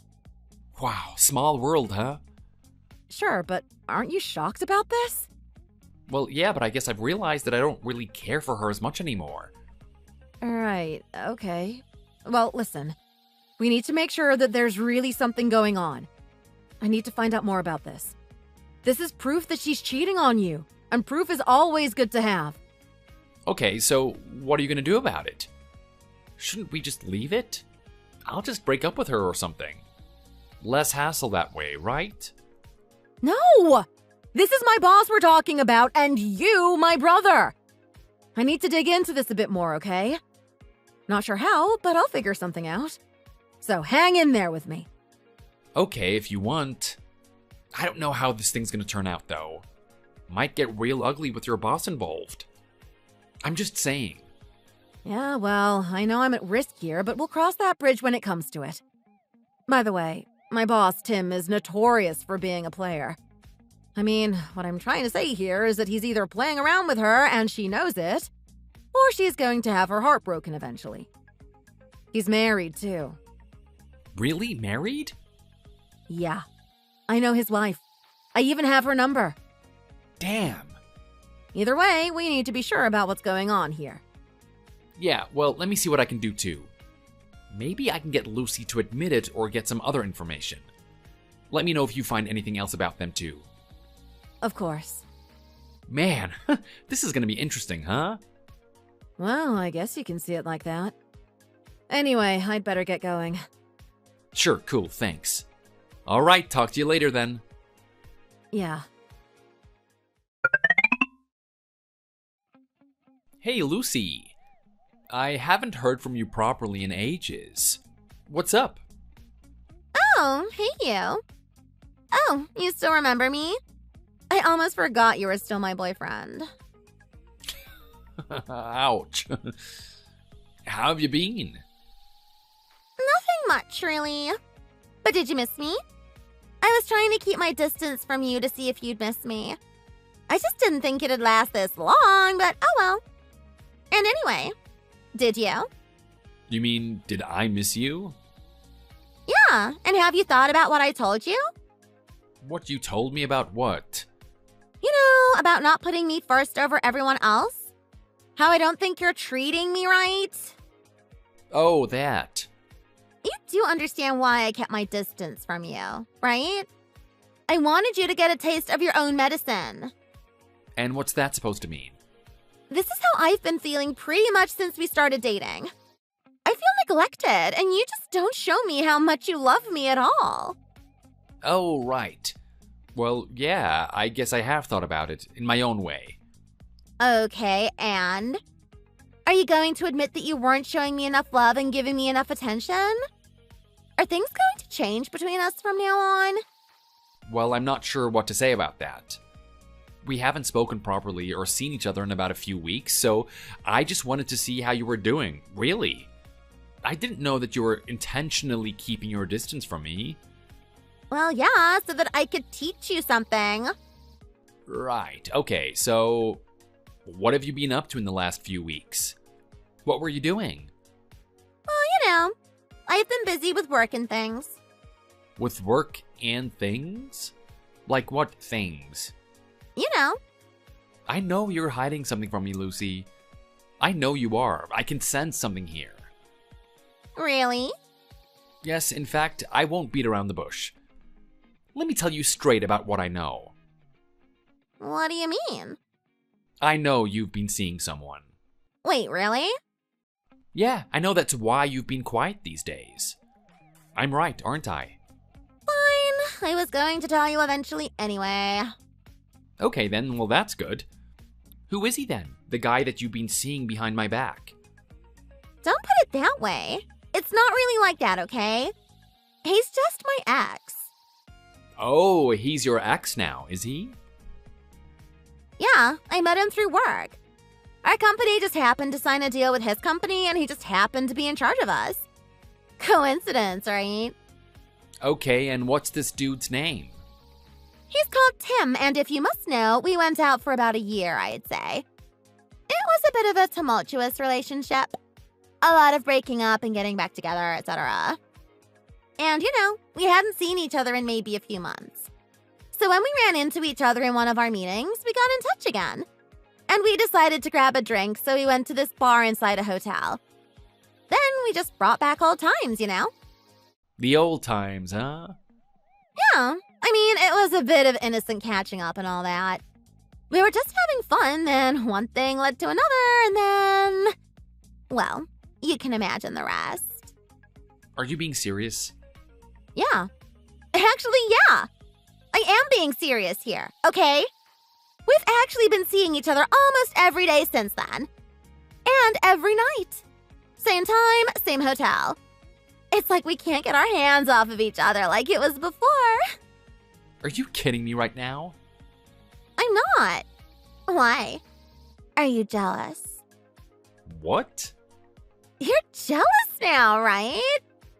Wow, small world, huh? Sure, but aren't you shocked about this? Well, yeah, but I guess I've realized that I don't really care for her as much anymore. Right, okay. Well, listen. We need to make sure that there's really something going on. I need to find out more about this. This is proof that she's cheating on you, and proof is always good to have. Okay, so what are you gonna do about it? Shouldn't we just leave it? I'll just break up with her or something. Less hassle that way, right? No! This is my boss we're talking about, and you, my brother! I need to dig into this a bit more, okay? Not sure how, but I'll figure something out. So hang in there with me. Okay, if you want. I don't know how this thing's gonna turn out, though. Might get real ugly with your boss involved. I'm just saying. Yeah, well, I know I'm at risk here, but we'll cross that bridge when it comes to it. By the way, my boss, Tim, is notorious for being a player. I mean, what I'm trying to say here is that he's either playing around with her and she knows it, or she's going to have her heart broken eventually. He's married, too. Really? Married? Yeah. I know his wife. I even have her number. Damn. Either way, we need to be sure about what's going on here. Yeah, well, let me see what I can do too. Maybe I can get Lucy to admit it or get some other information. Let me know if you find anything else about them too. Of course. Man, this is gonna be interesting, huh? Well, I guess you can see it like that. Anyway, I'd better get going. Sure, cool, thanks. Alright, talk to you later then. Yeah. Hey, Lucy. I haven't heard from you properly in ages. What's up? Oh, hey you. Oh, you still remember me? I almost forgot you were still my boyfriend. Ouch. How have you been? Nothing much, really. But did you miss me? I was trying to keep my distance from you to see if you'd miss me. I just didn't think it'd last this long, but oh well. And anyway, did you? You mean, did I miss you? Yeah, and have you thought about what I told you? What you told me about what? You know, about not putting me first over everyone else? How I don't think you're treating me right? Oh, that. You do understand why I kept my distance from you, right? I wanted you to get a taste of your own medicine. And what's that supposed to mean? This is how I've been feeling pretty much since we started dating. I feel neglected, and you just don't show me how much you love me at all. Oh, right. Well, yeah, I guess I have thought about it in my own way. Okay, and? Are you going to admit that you weren't showing me enough love and giving me enough attention? Are things going to change between us from now on? Well, I'm not sure what to say about that. We haven't spoken properly or seen each other in about a few weeks, so I just wanted to see how you were doing, really. I didn't know that you were intentionally keeping your distance from me. Well, yeah, so that I could teach you something. Right, okay, so what have you been up to in the last few weeks? What were you doing? Well, I've been busy with work and things. With work and things? Like what things? I know you're hiding something from me, Lucy. I know you are. I can sense something here. Really? Yes, in fact, I won't beat around the bush. Let me tell you straight about what I know. What do you mean? I know you've been seeing someone. Wait, really? Yeah, I know that's why you've been quiet these days. I'm right, aren't I? Fine. I was going to tell you eventually anyway. Okay then, well that's good. Who is he then? The guy that you've been seeing behind my back? Don't put it that way. It's not really like that, okay? He's just my ex. Oh, he's your ex now, is he? Yeah, I met him through work. Our company just happened to sign a deal with his company, and he just happened to be in charge of us. Coincidence, right? Okay, and what's this dude's name? He's called Tim, and if you must know, we went out for about a year, I'd say. It was a bit of a tumultuous relationship. A lot of breaking up and getting back together, etc. And, we hadn't seen each other in maybe a few months. So when we ran into each other in one of our meetings, we got in touch again. And we decided to grab a drink, so we went to this bar inside a hotel. Then we just brought back old times, The old times, huh? Yeah, it was a bit of innocent catching up and all that. We were just having fun, then one thing led to another, and then... Well, you can imagine the rest. Are you being serious? Yeah. Actually, yeah. I am being serious here, okay? We've actually been seeing each other almost every day since then. And every night. Same time, same hotel. It's like we can't get our hands off of each other like it was before. Are you kidding me right now? I'm not. Why? Are you jealous? What? You're jealous now, right?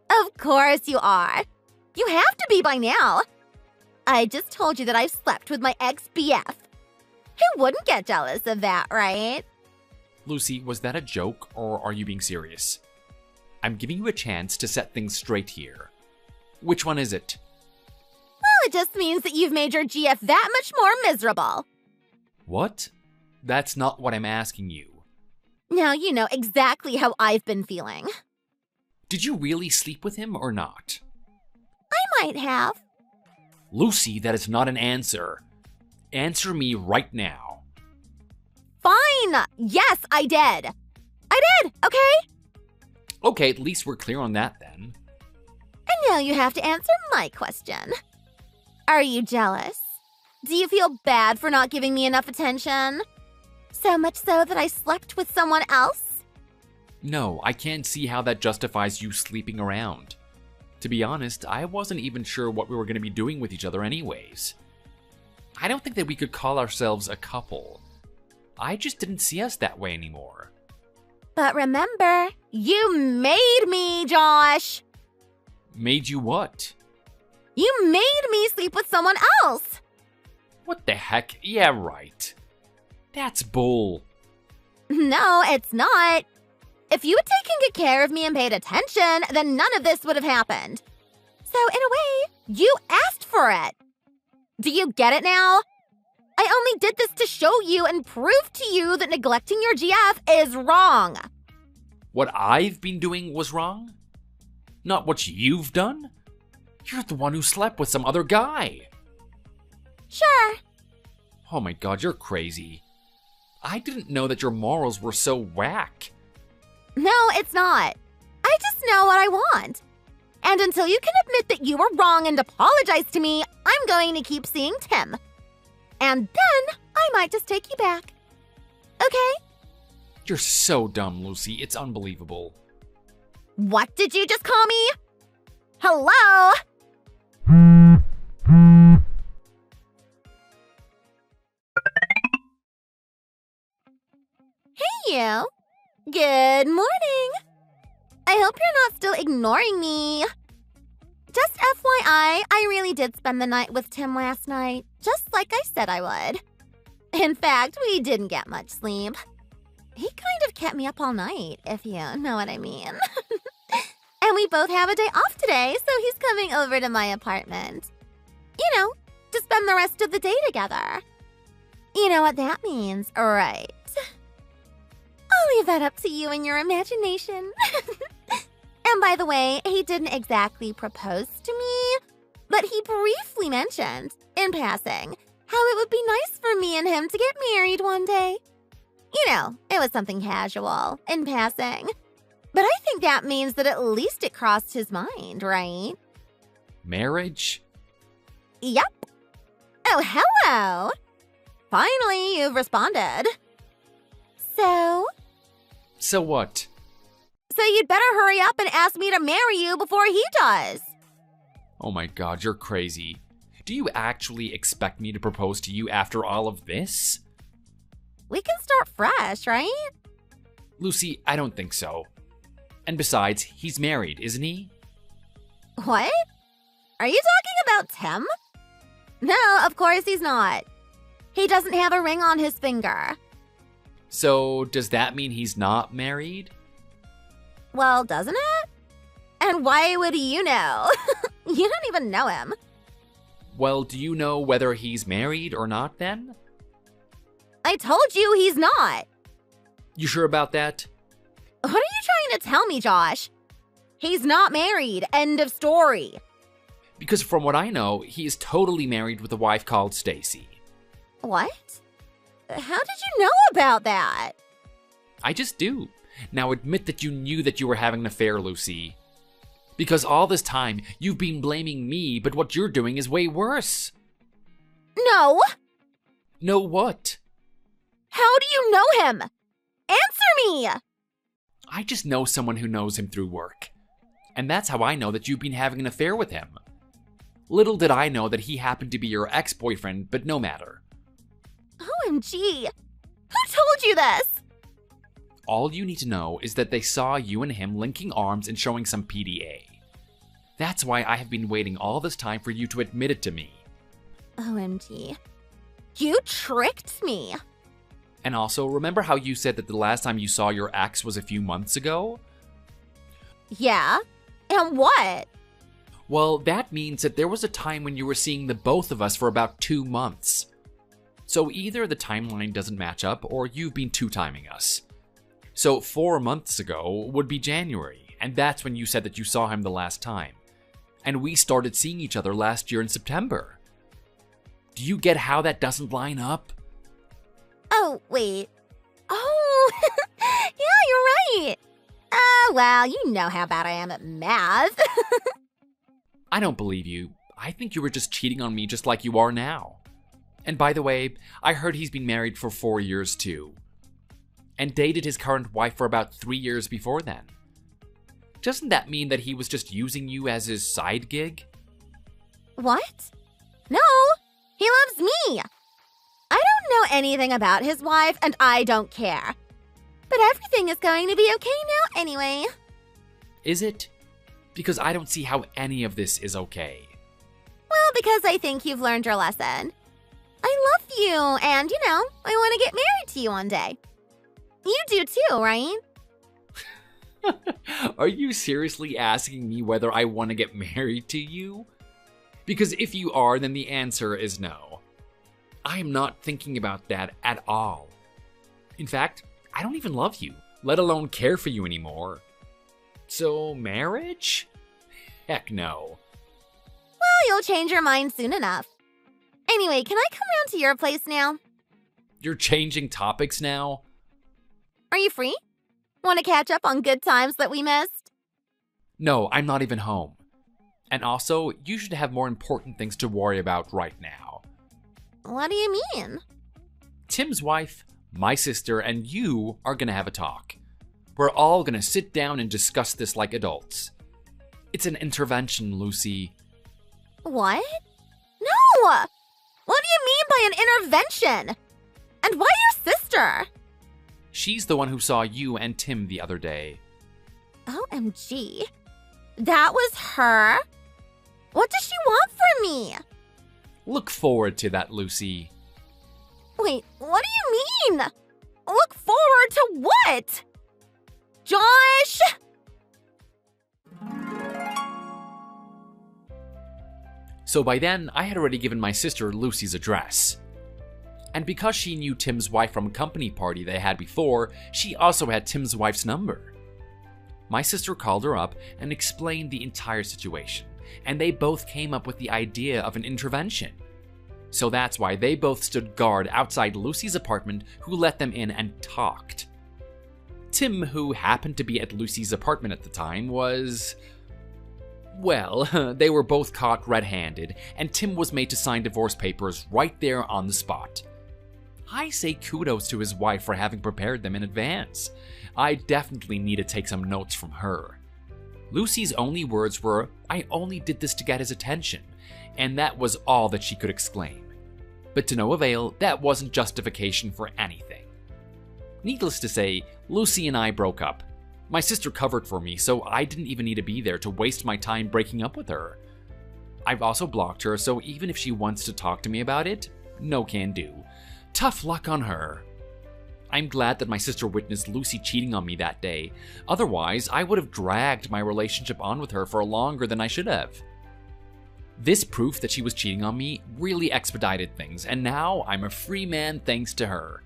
Of course you are. You have to be by now. I just told you that I've slept with my ex-BF. Who wouldn't get jealous of that, right? Lucy, was that a joke or are you being serious? I'm giving you a chance to set things straight here. Which one is it? Well, it just means that you've made your GF that much more miserable. What? That's not what I'm asking you. Now you know exactly how I've been feeling. Did you really sleep with him or not? I might have. Lucy, that is not an answer. Answer me right now. Fine! Yes, I did! I did, okay? Okay, at least we're clear on that then. And now you have to answer my question. Are you jealous? Do you feel bad for not giving me enough attention? So much so that I slept with someone else? No, I can't see how that justifies you sleeping around. To be honest, I wasn't even sure what we were going to be doing with each other anyways. I don't think that we could call ourselves a couple. I just didn't see us that way anymore. But remember, you made me, Josh! Made you what? You made me sleep with someone else! What the heck? Yeah, right. That's bull. No, it's not. If you had taken good care of me and paid attention, then none of this would have happened. So, in a way, you asked for it. Do you get it now? I only did this to show you and prove to you that neglecting your GF is wrong. What I've been doing was wrong? Not what you've done? You're the one who slept with some other guy. Sure. Oh my god, you're crazy. I didn't know that your morals were so whack. No, it's not. I just know what I want. And until you can admit that you were wrong and apologize to me, I'm I'm going to keep seeing Tim. And then I might just take you back. Okay? You're so dumb, Lucy. It's unbelievable. What did you just call me? Hello? Hey, you. Good morning. I hope you're not still ignoring me. Just FYI, I really did spend the night with Tim last night, just like I said I would. In fact, we didn't get much sleep. He kind of kept me up all night, if you know what I mean. And we both have a day off today, so he's coming over to my apartment. You know, to spend the rest of the day together. You know what that means, right? I'll leave that up to you and your imagination. And by the way, he didn't exactly propose to me, but he briefly mentioned, in passing, how it would be nice for me and him to get married one day. You know, it was something casual, in passing. But I think that means that at least it crossed his mind, right? Marriage? Yep. Oh, hello. Finally, you've responded. So? So what? So you'd better hurry up and ask me to marry you before he does. Oh my god, you're crazy. Do you actually expect me to propose to you after all of this? We can start fresh, right? Lucy, I don't think so. And besides, he's married, isn't he? What? Are you talking about Tim? No, of course he's not. He doesn't have a ring on his finger. So, does that mean he's not married? Well, doesn't it? And why would you know? You don't even know him. Well, do you know whether he's married or not then? I told you he's not. You sure about that? What are you trying to tell me, Josh? He's not married. End of story. Because from what I know, he is totally married with a wife called Stacy. What? How did you know about that? I just do. Now admit that you knew that you were having an affair, Lucy. Because all this time, you've been blaming me, but what you're doing is way worse. No. No what? How do you know him? Answer me! I just know someone who knows him through work. And that's how I know that you've been having an affair with him. Little did I know that he happened to be your ex-boyfriend, but no matter. OMG. Who told you this? All you need to know is that they saw you and him linking arms and showing some PDA. That's why I have been waiting all this time for you to admit it to me. OMG. You tricked me. And also, remember how you said that the last time you saw your ex was a few months ago? Yeah? And what? Well, that means that there was a time when you were seeing the both of us for about 2 months. So either the timeline doesn't match up or you've been two-timing us. So 4 months ago would be January, and that's when you said that you saw him the last time. And we started seeing each other last year in September. Do you get how that doesn't line up? Oh, wait. Oh, yeah, you're right. Well, you know how bad I am at math. I don't believe you. I think you were just cheating on me just like you are now. And by the way, I heard he's been married for 4 years too. And dated his current wife for about 3 years before then. Doesn't that mean that he was just using you as his side gig? What? No, he loves me. I don't know anything about his wife, and I don't care. But everything is going to be okay now anyway. Is it? Because I don't see how any of this is okay. Well, because I think you've learned your lesson. I love you, and, you know, I want to get married to you one day. You do too, right? Are you seriously asking me whether I want to get married to you? Because if you are, then the answer is no. I am not thinking about that at all. In fact, I don't even love you, let alone care for you anymore. So, marriage? Heck no. Well, you'll change your mind soon enough. Anyway, can I come round to your place now? You're changing topics now? Are you free? Want to catch up on good times that we missed? No, I'm not even home. And also, you should have more important things to worry about right now. What do you mean? Tim's wife, my sister, and you are gonna have a talk. We're all gonna sit down and discuss this like adults. It's an intervention, Lucy. What? No! What do you mean by an intervention? And why your sister? She's the one who saw you and Tim the other day. OMG. That was her? What does she want from me? Look forward to that, Lucy. Wait, what do you mean? Look forward to what? Josh! So by then, I had already given my sister Lucy's address. And because she knew Tim's wife from a company party they had before, she also had Tim's wife's number. My sister called her up and explained the entire situation, and they both came up with the idea of an intervention. So that's why they both stood guard outside Lucy's apartment, who let them in and talked. Tim, who happened to be at Lucy's apartment at the time, was... well, they were both caught red-handed, and Tim was made to sign divorce papers right there on the spot. I say kudos to his wife for having prepared them in advance. I definitely need to take some notes from her. Lucy's only words were, "I only did this to get his attention," and that was all that she could exclaim. But to no avail, that wasn't justification for anything. Needless to say, Lucy and I broke up. My sister covered for me, so I didn't even need to be there to waste my time breaking up with her. I've also blocked her, so even if she wants to talk to me about it, no can do. Tough luck on her. I'm glad that my sister witnessed Lucy cheating on me that day. Otherwise, I would have dragged my relationship on with her for longer than I should have. This proof that she was cheating on me really expedited things, and now I'm a free man thanks to her.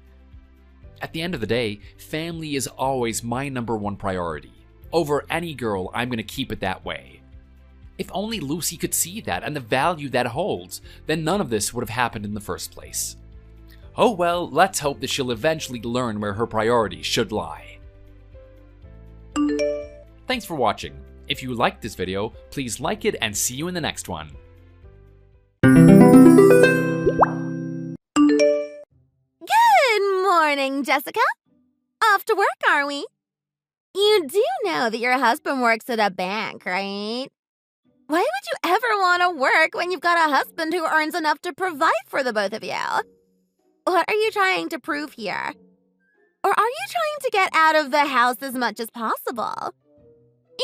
At the end of the day, family is always my #1 priority. Over any girl, I'm going to keep it that way. If only Lucy could see that and the value that holds, then none of this would have happened in the first place. Oh well, let's hope that she'll eventually learn where her priorities should lie. Thanks for watching. If you liked this video, please like it and see you in the next one. Good morning, Jessica. Off to work, are we? You do know that your husband works at a bank, right? Why would you ever want to work when you've got a husband who earns enough to provide for the both of you? What are you trying to prove here? Or are you trying to get out of the house as much as possible?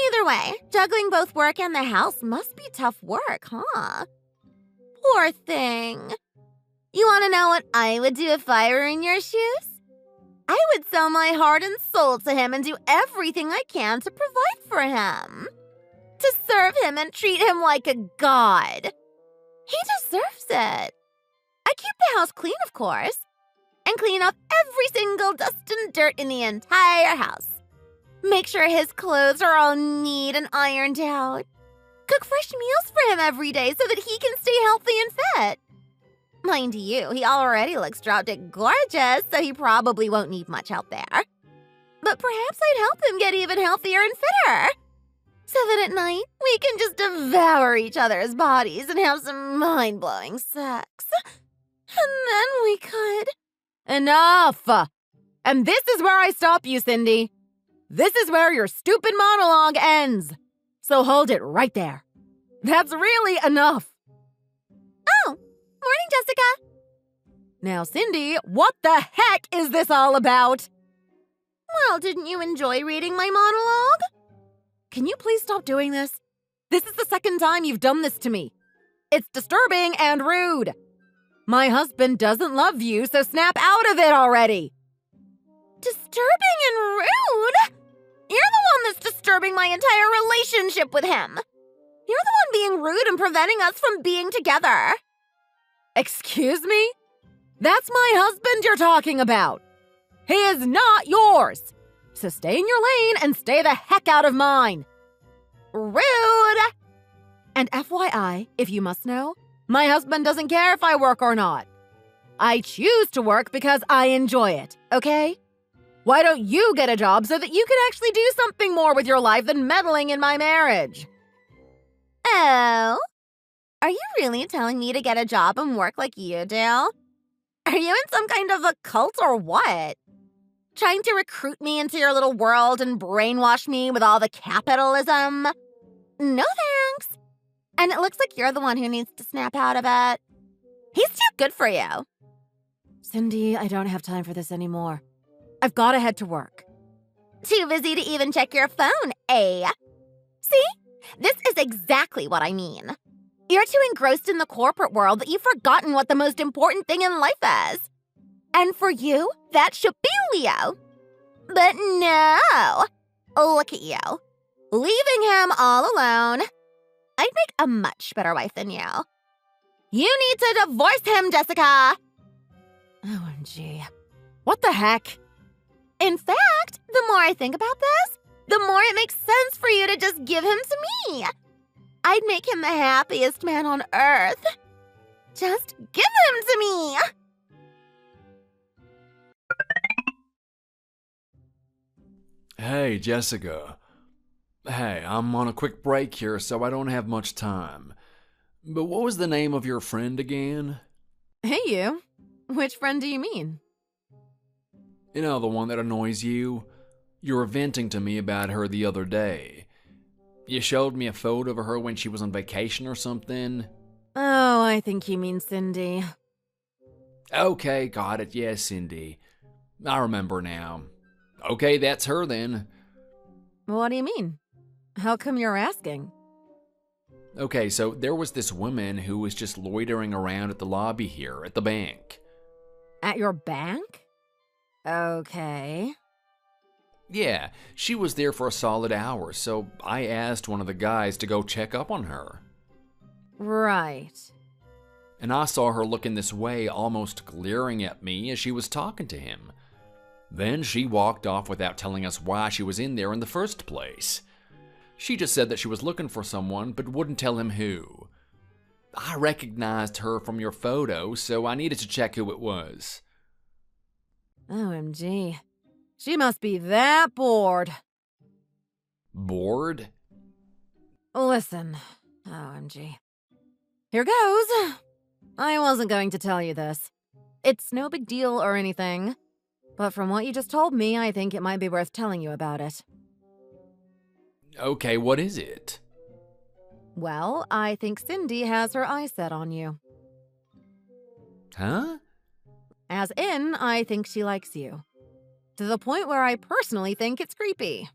Either way, juggling both work and the house must be tough work, huh? Poor thing. You want to know what I would do if I were in your shoes? I would sell my heart and soul to him and do everything I can to provide for him. To serve him and treat him like a god. He deserves it. I keep the house clean, of course, and clean up every single dust and dirt in the entire house. Make sure his clothes are all neat and ironed out. Cook fresh meals for him every day so that he can stay healthy and fit. Mind you, he already looks drop-dead gorgeous, so he probably won't need much help there. But perhaps I'd help him get even healthier and fitter, so that at night we can just devour each other's bodies and have some mind-blowing sex. And then we could... Enough! And this is where I stop you, Cindy. This is where your stupid monologue ends. So hold it right there. That's really enough. Oh, morning, Jessica. Now, Cindy, what the heck is this all about? Well, didn't you enjoy reading my monologue? Can you please stop doing this? This is the second time you've done this to me. It's disturbing and rude. My husband doesn't love you, so snap out of it already. Disturbing and rude? You're the one that's disturbing my entire relationship with him. You're the one being rude and preventing us from being together. Excuse me? That's my husband you're talking about. He is not yours. So stay in your lane and stay the heck out of mine. Rude. And FYI, if you must know, my husband doesn't care if I work or not. I choose to work because I enjoy it, okay? Why don't you get a job so that you can actually do something more with your life than meddling in my marriage? Oh? Are you really telling me to get a job and work like you do? Are you in some kind of a cult or what? Trying to recruit me into your little world and brainwash me with all the capitalism? No thanks. And it looks like you're the one who needs to snap out of it. He's too good for you. Cindy, I don't have time for this anymore. I've got to head to work. Too busy to even check your phone, eh? See? This is exactly what I mean. You're too engrossed in the corporate world that you've forgotten what the most important thing in life is. And for you, that should be Leo. But no. Look at you. Leaving him all alone. I'd make a much better wife than you. You need to divorce him, Jessica. OMG. What the heck? In fact, the more I think about this, the more it makes sense for you to just give him to me. I'd make him the happiest man on earth. Just give him to me. Hey, Jessica. Hey, I'm on a quick break here, so I don't have much time. But what was the name of your friend again? Hey, you. Which friend do you mean? You know, the one that annoys you? You were venting to me about her the other day. You showed me a photo of her when she was on vacation or something. Oh, I think you mean Cindy. Okay, got it. Yes, Cindy. I remember now. Okay, that's her then. What do you mean? How come you're asking? Okay, so there was this woman who was just loitering around at the lobby here at the bank. At your bank? Okay. Yeah, she was there for a solid hour, so I asked one of the guys to go check up on her. Right. And I saw her looking this way, almost glaring at me as she was talking to him. Then she walked off without telling us why she was in there in the first place. She just said that she was looking for someone, but wouldn't tell him who. I recognized her from your photo, so I needed to check who it was. OMG. She must be that bored. Bored? Listen, OMG. Here goes. I wasn't going to tell you this. It's no big deal or anything. But from what you just told me, I think it might be worth telling you about it. Okay, what is it? Well, I think Cindy has her eyes set on you. Huh? As in, I think she likes you. To the point where I personally think it's creepy.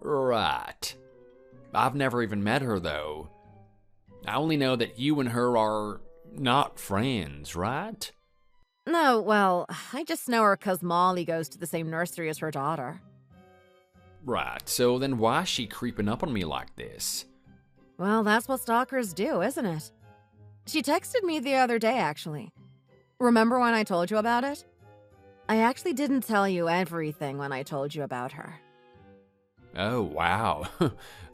Right. I've never even met her, though. I only know that you and her are not friends, right? No, well, I just know her 'cause Molly goes to the same nursery as her daughter. Right, so then why is she creeping up on me like this? Well, that's what stalkers do, isn't it? She texted me the other day, actually. Remember when I told you about it? I actually didn't tell you everything when I told you about her. Oh, wow.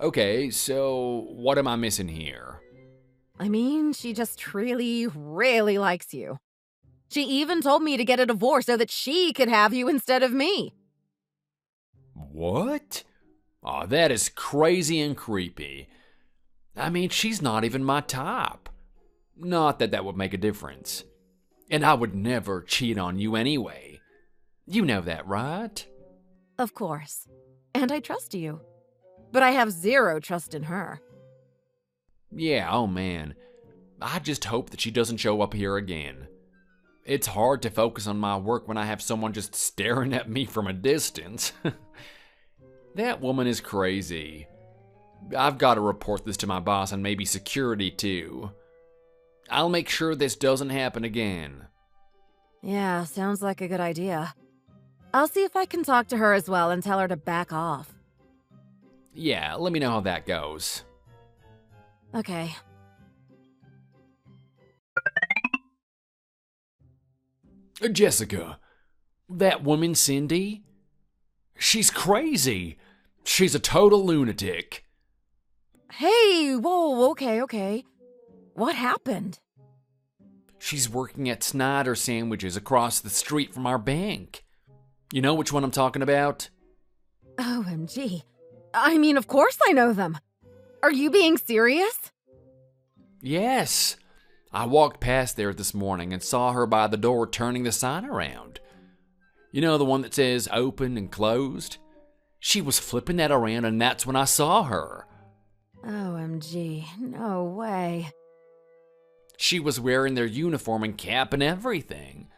Okay, so what am I missing here? I mean, she just really, really likes you. She even told me to get a divorce so that she could have you instead of me. What? Oh, that is crazy and creepy. I mean, she's not even my type. Not that that would make a difference. And I would never cheat on you anyway. You know that, right? Of course. And I trust you. But I have zero trust in her. Yeah, oh man. I just hope that she doesn't show up here again. It's hard to focus on my work when I have someone just staring at me from a distance. That woman is crazy. I've got to report this to my boss and maybe security too. I'll make sure this doesn't happen again. Yeah, sounds like a good idea. I'll see if I can talk to her as well and tell her to back off. Yeah, let me know how that goes. Okay. Jessica, that woman Cindy? She's crazy. She's a total lunatic. Hey, whoa, okay. What happened? She's working at Snyder Sandwiches across the street from our bank. You know which one I'm talking about? OMG. I mean, of course I know them. Are you being serious? Yes. I walked past there this morning and saw her by the door turning the sign around. You know, the one that says open and closed? She was flipping that around, and that's when I saw her. OMG, no way. She was wearing their uniform and cap and everything.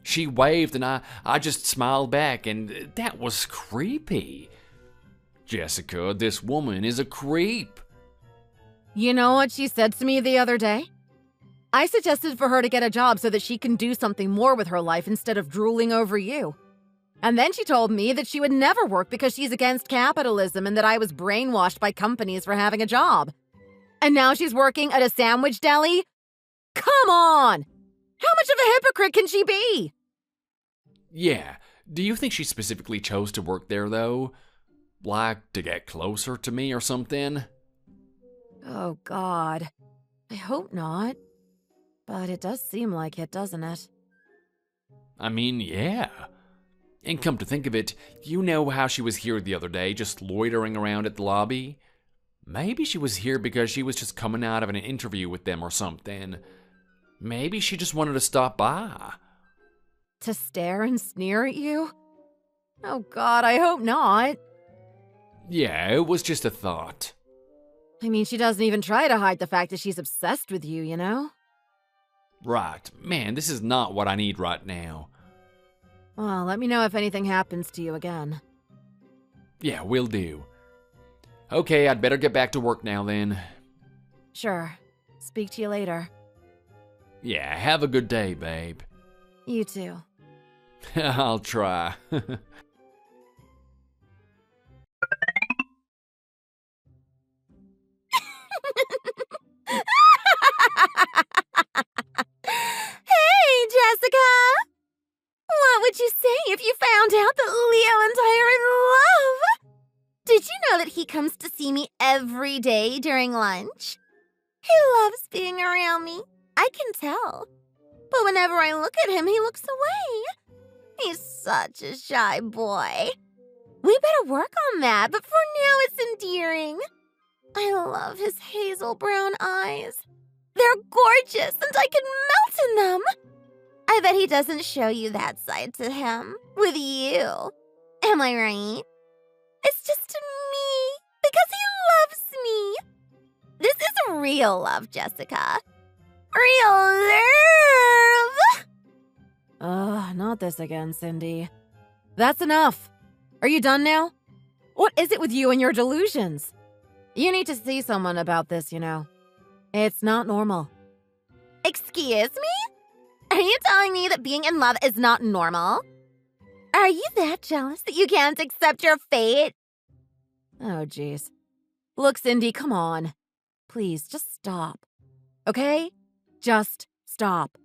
She waved, and I just smiled back, and that was creepy. Jessica, this woman is a creep. You know what she said to me the other day? I suggested for her to get a job so that she can do something more with her life instead of drooling over you. And then she told me that she would never work because she's against capitalism and that I was brainwashed by companies for having a job. And now she's working at a sandwich deli? Come on! How much of a hypocrite can she be? Yeah, do you think she specifically chose to work there, though? Like, to get closer to me or something? Oh, God. I hope not. But it does seem like it, doesn't it? I mean, yeah. And come to think of it, you know how she was here the other day, just loitering around at the lobby? Maybe she was here because she was just coming out of an interview with them or something. Maybe she just wanted to stop by. To stare and sneer at you? Oh, God, I hope not. Yeah, it was just a thought. I mean, she doesn't even try to hide the fact that she's obsessed with you, you know? Right. Man, this is not what I need right now. Well, let me know if anything happens to you again. Yeah, will do. Okay, I'd better get back to work now then. Sure. Speak to you later. Yeah, have a good day, babe. You too. I'll try. Hey, Jessica! What would you say if you found out that Leo and I are in love? Did you know that he comes to see me every day during lunch? He loves being around me. I can tell. But whenever I look at him, he looks away. He's such a shy boy. We better work on that, but for now it's endearing. I love his hazel brown eyes. They're gorgeous, and I can melt in them. I bet he doesn't show you that side to him with you. Am I right? It's just me, because he loves me. This is real love, Jessica. Real love. Ugh, not this again, Cindy. That's enough. Are you done now? What is it with you and your delusions? You need to see someone about this, you know. It's not normal. Excuse me? Are you telling me that being in love is not normal? Are you that jealous that you can't accept your fate? Oh, jeez. Look, Cindy, come on. Please, just stop. Okay? Just stop.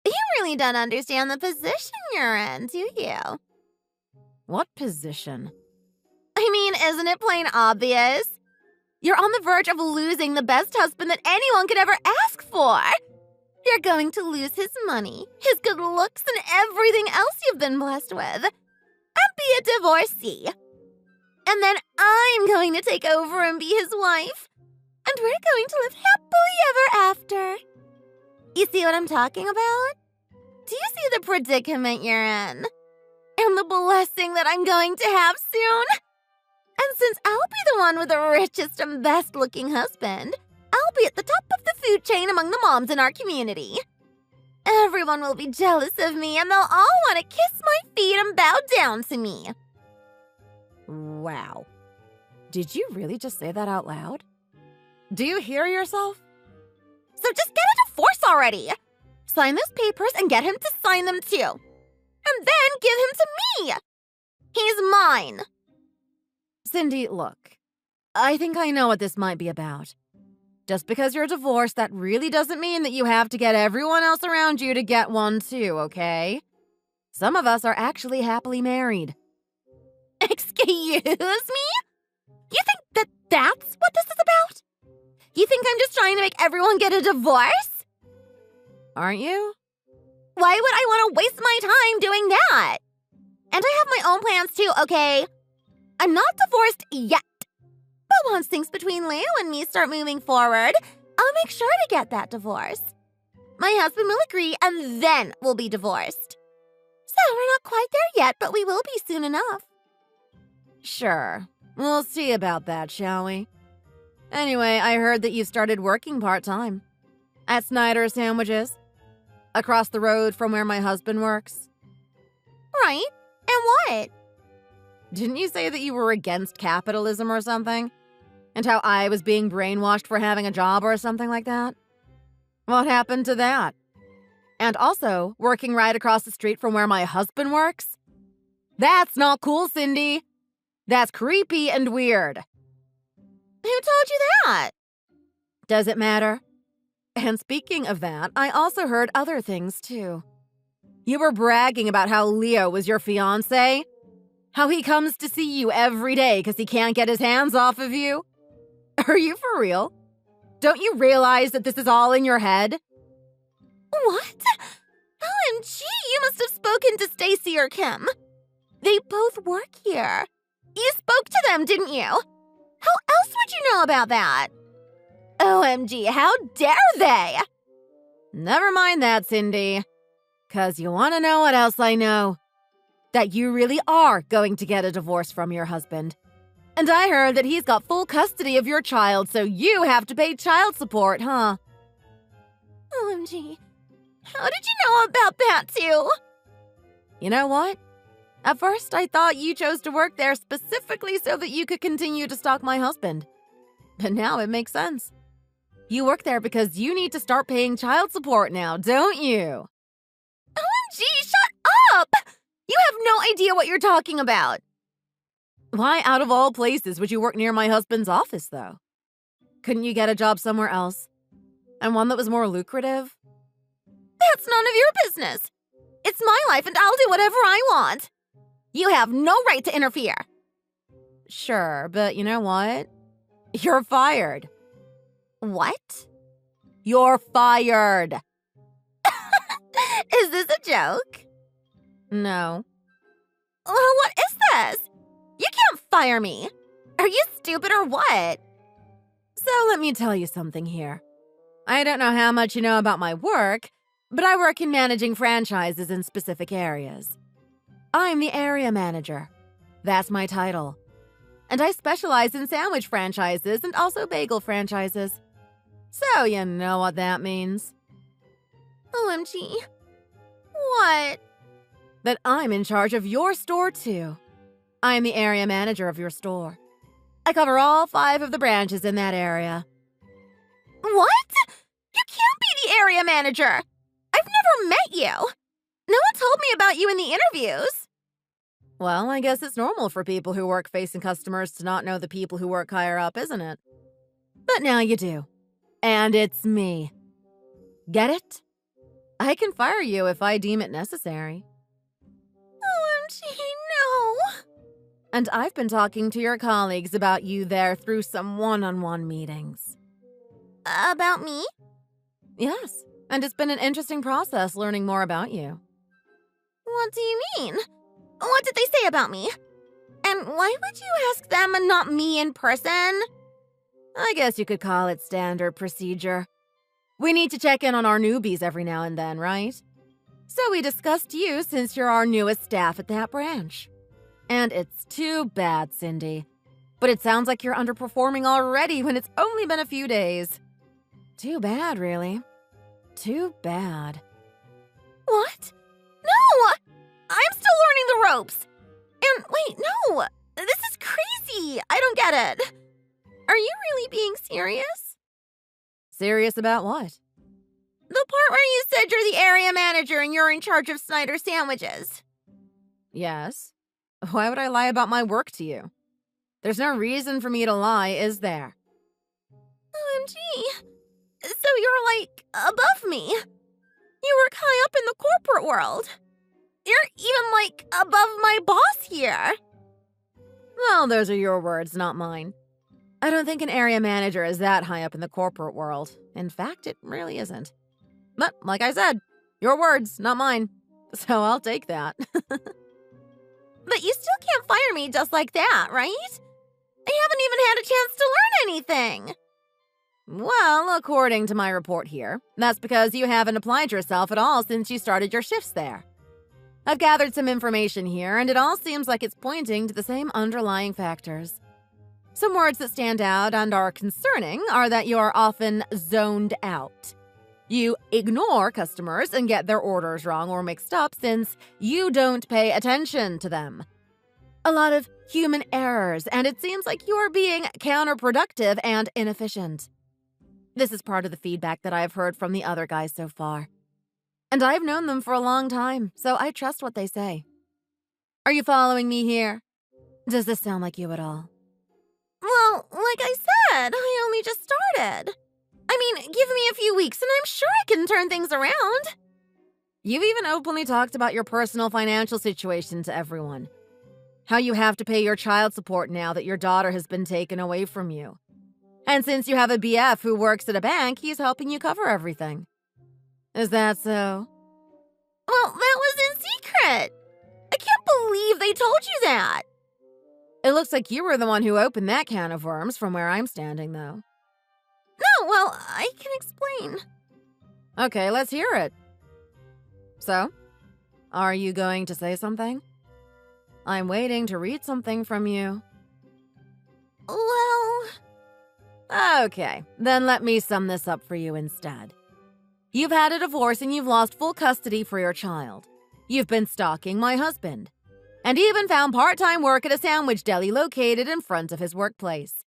You really don't understand the position you're in, do you? What position? I mean, isn't it plain obvious? You're on the verge of losing the best husband that anyone could ever ask for. You're going to lose his money, his good looks, and everything else you've been blessed with. And be a divorcee. And then I'm going to take over and be his wife. And we're going to live happily ever after. You see what I'm talking about? Do you see the predicament you're in? And the blessing that I'm going to have soon? And since I'll be the one with the richest and best-looking husband, I'll be at the top of the food chain among the moms in our community. Everyone will be jealous of me, and they'll all want to kiss my feet and bow down to me. Wow. Did you really just say that out loud? Do you hear yourself? So just get a divorce already. Sign those papers and get him to sign them too. And then give him to me. He's mine. Cindy, look. I think I know what this might be about. Just because you're divorced, that really doesn't mean that you have to get everyone else around you to get one too, okay? Some of us are actually happily married. Excuse me? You think that that's what this is about? You think I'm just trying to make everyone get a divorce? Aren't you? Why would I want to waste my time doing that? And I have my own plans too, okay? I'm not divorced yet. But once things between Leo and me start moving forward, I'll make sure to get that divorce. My husband will agree, and then we'll be divorced. So we're not quite there yet, but we will be soon enough. Sure. We'll see about that, shall we? Anyway, I heard that you've started working part-time. At Snyder Sandwiches. Across the road from where my husband works. Right? And what? Didn't you say that you were against capitalism or something? And how I was being brainwashed for having a job or something like that? What happened to that? And also, working right across the street from where my husband works? That's not cool, Cindy. That's creepy and weird. Who told you that? Does it matter? And speaking of that, I also heard other things too. You were bragging about how Leo was your fiancé? How he comes to see you every day because he can't get his hands off of you? Are you for real? Don't you realize that this is all in your head? What? OMG, you must have spoken to Stacy or Kim. They both work here. You spoke to them, didn't you? How else would you know about that? OMG, how dare they? Never mind that, Cindy. 'Cause you want to know what else I know? That you really are going to get a divorce from your husband. And I heard that he's got full custody of your child, so you have to pay child support, huh? OMG, how did you know about that too? You know what? At first, I thought you chose to work there specifically so that you could continue to stalk my husband. But now it makes sense. You work there because you need to start paying child support now, don't you? OMG, shut up! You have no idea what you're talking about. Why, out of all places, would you work near my husband's office, though? Couldn't you get a job somewhere else? And one that was more lucrative? That's none of your business. It's my life and I'll do whatever I want. You have no right to interfere. Sure, but you know what? You're fired. What? You're fired. Is this a joke? No. Well, what is this? You can't fire me. Are you stupid or what? So let me tell you something here. I don't know how much you know about my work, but I work in managing franchises in specific areas. I'm the area manager. That's my title. And I specialize in sandwich franchises and also bagel franchises. So you know what that means. OMG. What? That I'm in charge of your store, too. I'm the area manager of your store. I cover all 5 of the branches in that area. What? You can't be the area manager. I've never met you. No one told me about you in the interviews. Well, I guess it's normal for people who work facing customers to not know the people who work higher up, isn't it? But now you do. And it's me. Get it? I can fire you if I deem it necessary. OMG, no. And I've been talking to your colleagues about you there through some one-on-one meetings. About me? Yes, and it's been an interesting process learning more about you. What do you mean? What did they say about me? And why would you ask them and not me in person? I guess you could call it standard procedure. We need to check in on our newbies every now and then, right? So we discussed you since you're our newest staff at that branch. And it's too bad, Cindy. But it sounds like you're underperforming already when it's only been a few days. Too bad, really. Too bad. What? No! I'm still learning the ropes. And wait, no! This is crazy! I don't get it. Are you really being serious? Serious about what? The part where you said you're the area manager and you're in charge of Snyder Sandwiches. Yes. Why would I lie about my work to you? There's no reason for me to lie, is there? OMG. So you're like above me. You work high up in the corporate world. You're even like above my boss here. Well, those are your words, not mine. I don't think an area manager is that high up in the corporate world. In fact, it really isn't. But, like I said, your words, not mine. So I'll take that. But you still can't fire me just like that, right? I haven't even had a chance to learn anything. Well, according to my report here, that's because you haven't applied yourself at all since you started your shifts there. I've gathered some information here, and it all seems like it's pointing to the same underlying factors. Some words that stand out and are concerning are that you are often zoned out. You ignore customers and get their orders wrong or mixed up since you don't pay attention to them. A lot of human errors, and it seems like you're being counterproductive and inefficient. This is part of the feedback that I've heard from the other guys so far. And I've known them for a long time, so I trust what they say. Are you following me here? Does this sound like you at all? Well, like I said, I only just started. I mean, give me a few weeks and I'm sure I can turn things around. You've even openly talked about your personal financial situation to everyone. How you have to pay your child support now that your daughter has been taken away from you. And since you have a BF who works at a bank, he's helping you cover everything. Is that so? Well, that was in secret. I can't believe they told you that. It looks like you were the one who opened that can of worms from where I'm standing, though. No, well, I can explain. Okay, let's hear it. So, are you going to say something? I'm waiting to read something from you. Well... Okay, then let me sum this up for you instead. You've had a divorce and you've lost full custody for your child. You've been stalking my husband. And even found part-time work at a sandwich deli located in front of his workplace.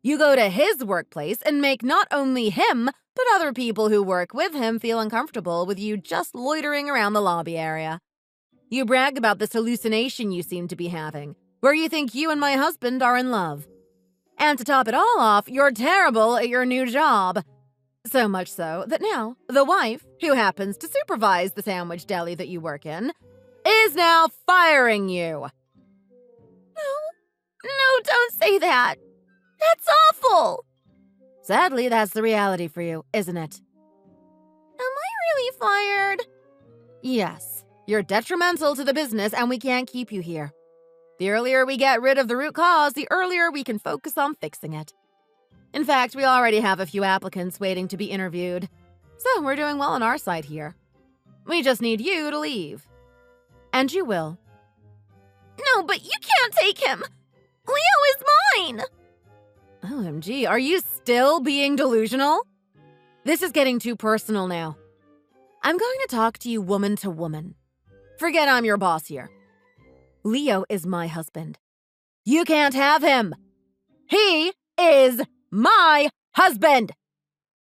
You go to his workplace and make not only him, but other people who work with him feel uncomfortable with you just loitering around the lobby area. You brag about this hallucination you seem to be having, where you think you and my husband are in love. And to top it all off, you're terrible at your new job. So much so that now, the wife, who happens to supervise the sandwich deli that you work in, is now firing you. No, don't say that. That's awful. Sadly, that's the reality for you, isn't it? Am I really fired? Yes. You're detrimental to the business and we can't keep you here. The earlier we get rid of the root cause, the earlier we can focus on fixing it. In fact, we already have a few applicants waiting to be interviewed. So we're doing well on our side here. We just need you to leave. And you will. No, but you can't take him. Leo is mine. OMG, are you still being delusional? This is getting too personal now. I'm going to talk to you woman to woman. Forget I'm your boss here. Leo is my husband. You can't have him. He is my husband.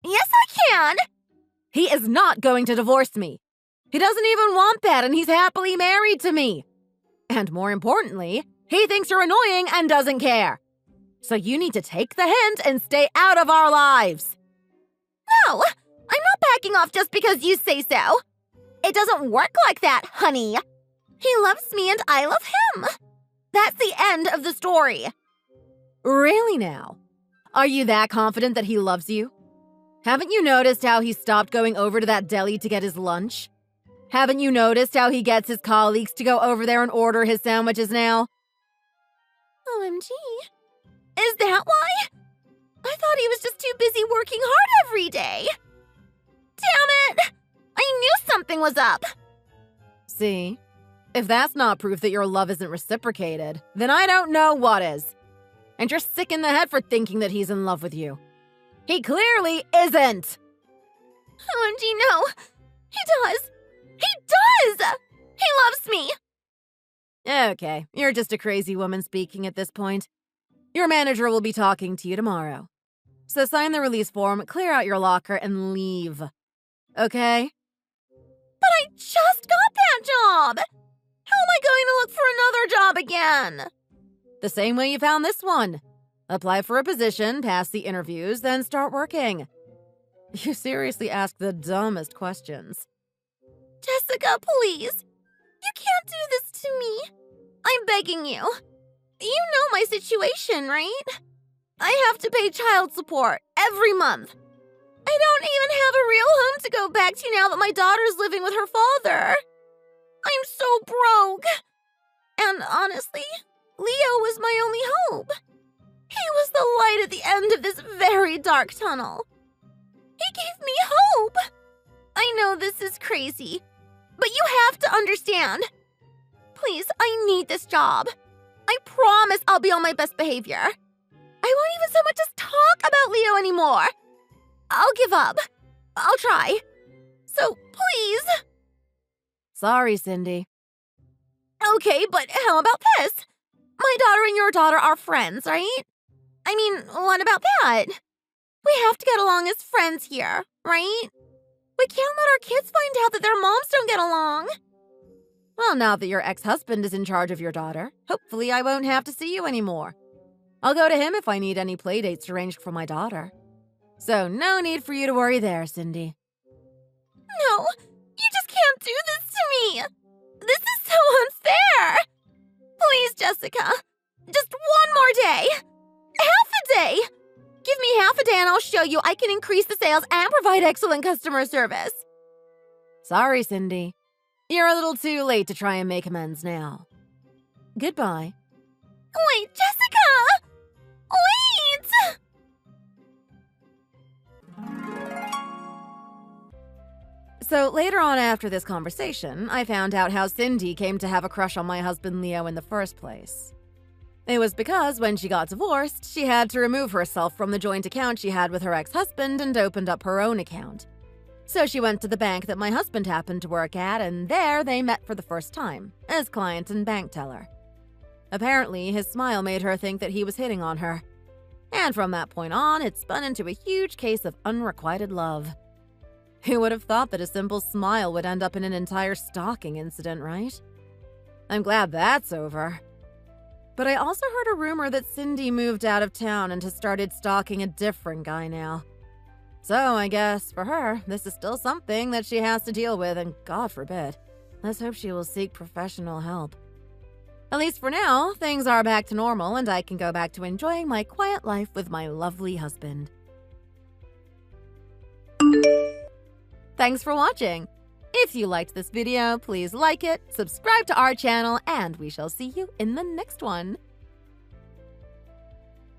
Yes, I can. He is not going to divorce me. He doesn't even want that, and he's happily married to me. And more importantly, he thinks you're annoying and doesn't care. So you need to take the hint and stay out of our lives. No, I'm not backing off just because you say so. It doesn't work like that, honey. He loves me and I love him. That's the end of the story. Really now? Are you that confident that he loves you? Haven't you noticed how he stopped going over to that deli to get his lunch? Haven't you noticed how he gets his colleagues to go over there and order his sandwiches now? OMG. Is that why? I thought he was just too busy working hard every day. Damn it! I knew something was up. See? If that's not proof that your love isn't reciprocated, then I don't know what is. And you're sick in the head for thinking that he's in love with you. He clearly isn't! OMG, no. He does. He does! He loves me. Okay, you're just a crazy woman speaking at this point. Your manager will be talking to you tomorrow. So sign the release form, clear out your locker, and leave. Okay? But I just got that job! How am I going to look for another job again? The same way you found this one. Apply for a position, pass the interviews, then start working. You seriously ask the dumbest questions. Jessica, please. You can't do this to me. I'm begging you. You know my situation, right? I have to pay child support every month. I don't even have a real home to go back to now that my daughter's living with her father. I'm so broke. And honestly, Leo was my only hope. He was the light at the end of this very dark tunnel. He gave me hope. I know this is crazy, but you have to understand. Please, I need this job. I promise I'll be on my best behavior. I won't even so much as talk about Leo anymore. I'll give up. I'll try. So, please. Sorry, Cindy. Okay, but how about this? My daughter and your daughter are friends, right? I mean, what about that? We have to get along as friends here, right? We can't let our kids find out that their moms don't get along. Well, now that your ex-husband is in charge of your daughter, hopefully I won't have to see you anymore. I'll go to him if I need any playdates arranged for my daughter. So no need for you to worry there, Cindy. No, you just can't do this to me. This is so unfair. Please, Jessica, just one more day. Half a day. Give me half a day and I'll show you I can increase the sales and provide excellent customer service. Sorry, Cindy. You're a little too late to try and make amends now. Goodbye. Wait, Jessica! Wait! So later on after this conversation, I found out how Cindy came to have a crush on my husband Leo in the first place. It was because when she got divorced, she had to remove herself from the joint account she had with her ex-husband and opened up her own account. So she went to the bank that my husband happened to work at, and there they met for the first time, as client and bank teller. Apparently, his smile made her think that he was hitting on her. And from that point on, it spun into a huge case of unrequited love. Who would have thought that a simple smile would end up in an entire stalking incident, right? I'm glad that's over. But I also heard a rumor that Cindy moved out of town and has started stalking a different guy now. So I guess, for her, this is still something that she has to deal with, and God forbid, let's hope she will seek professional help. At least for now, things are back to normal and I can go back to enjoying my quiet life with my lovely husband. Thanks for watching! If you liked this video, please like it, subscribe to our channel, and we shall see you in the next one.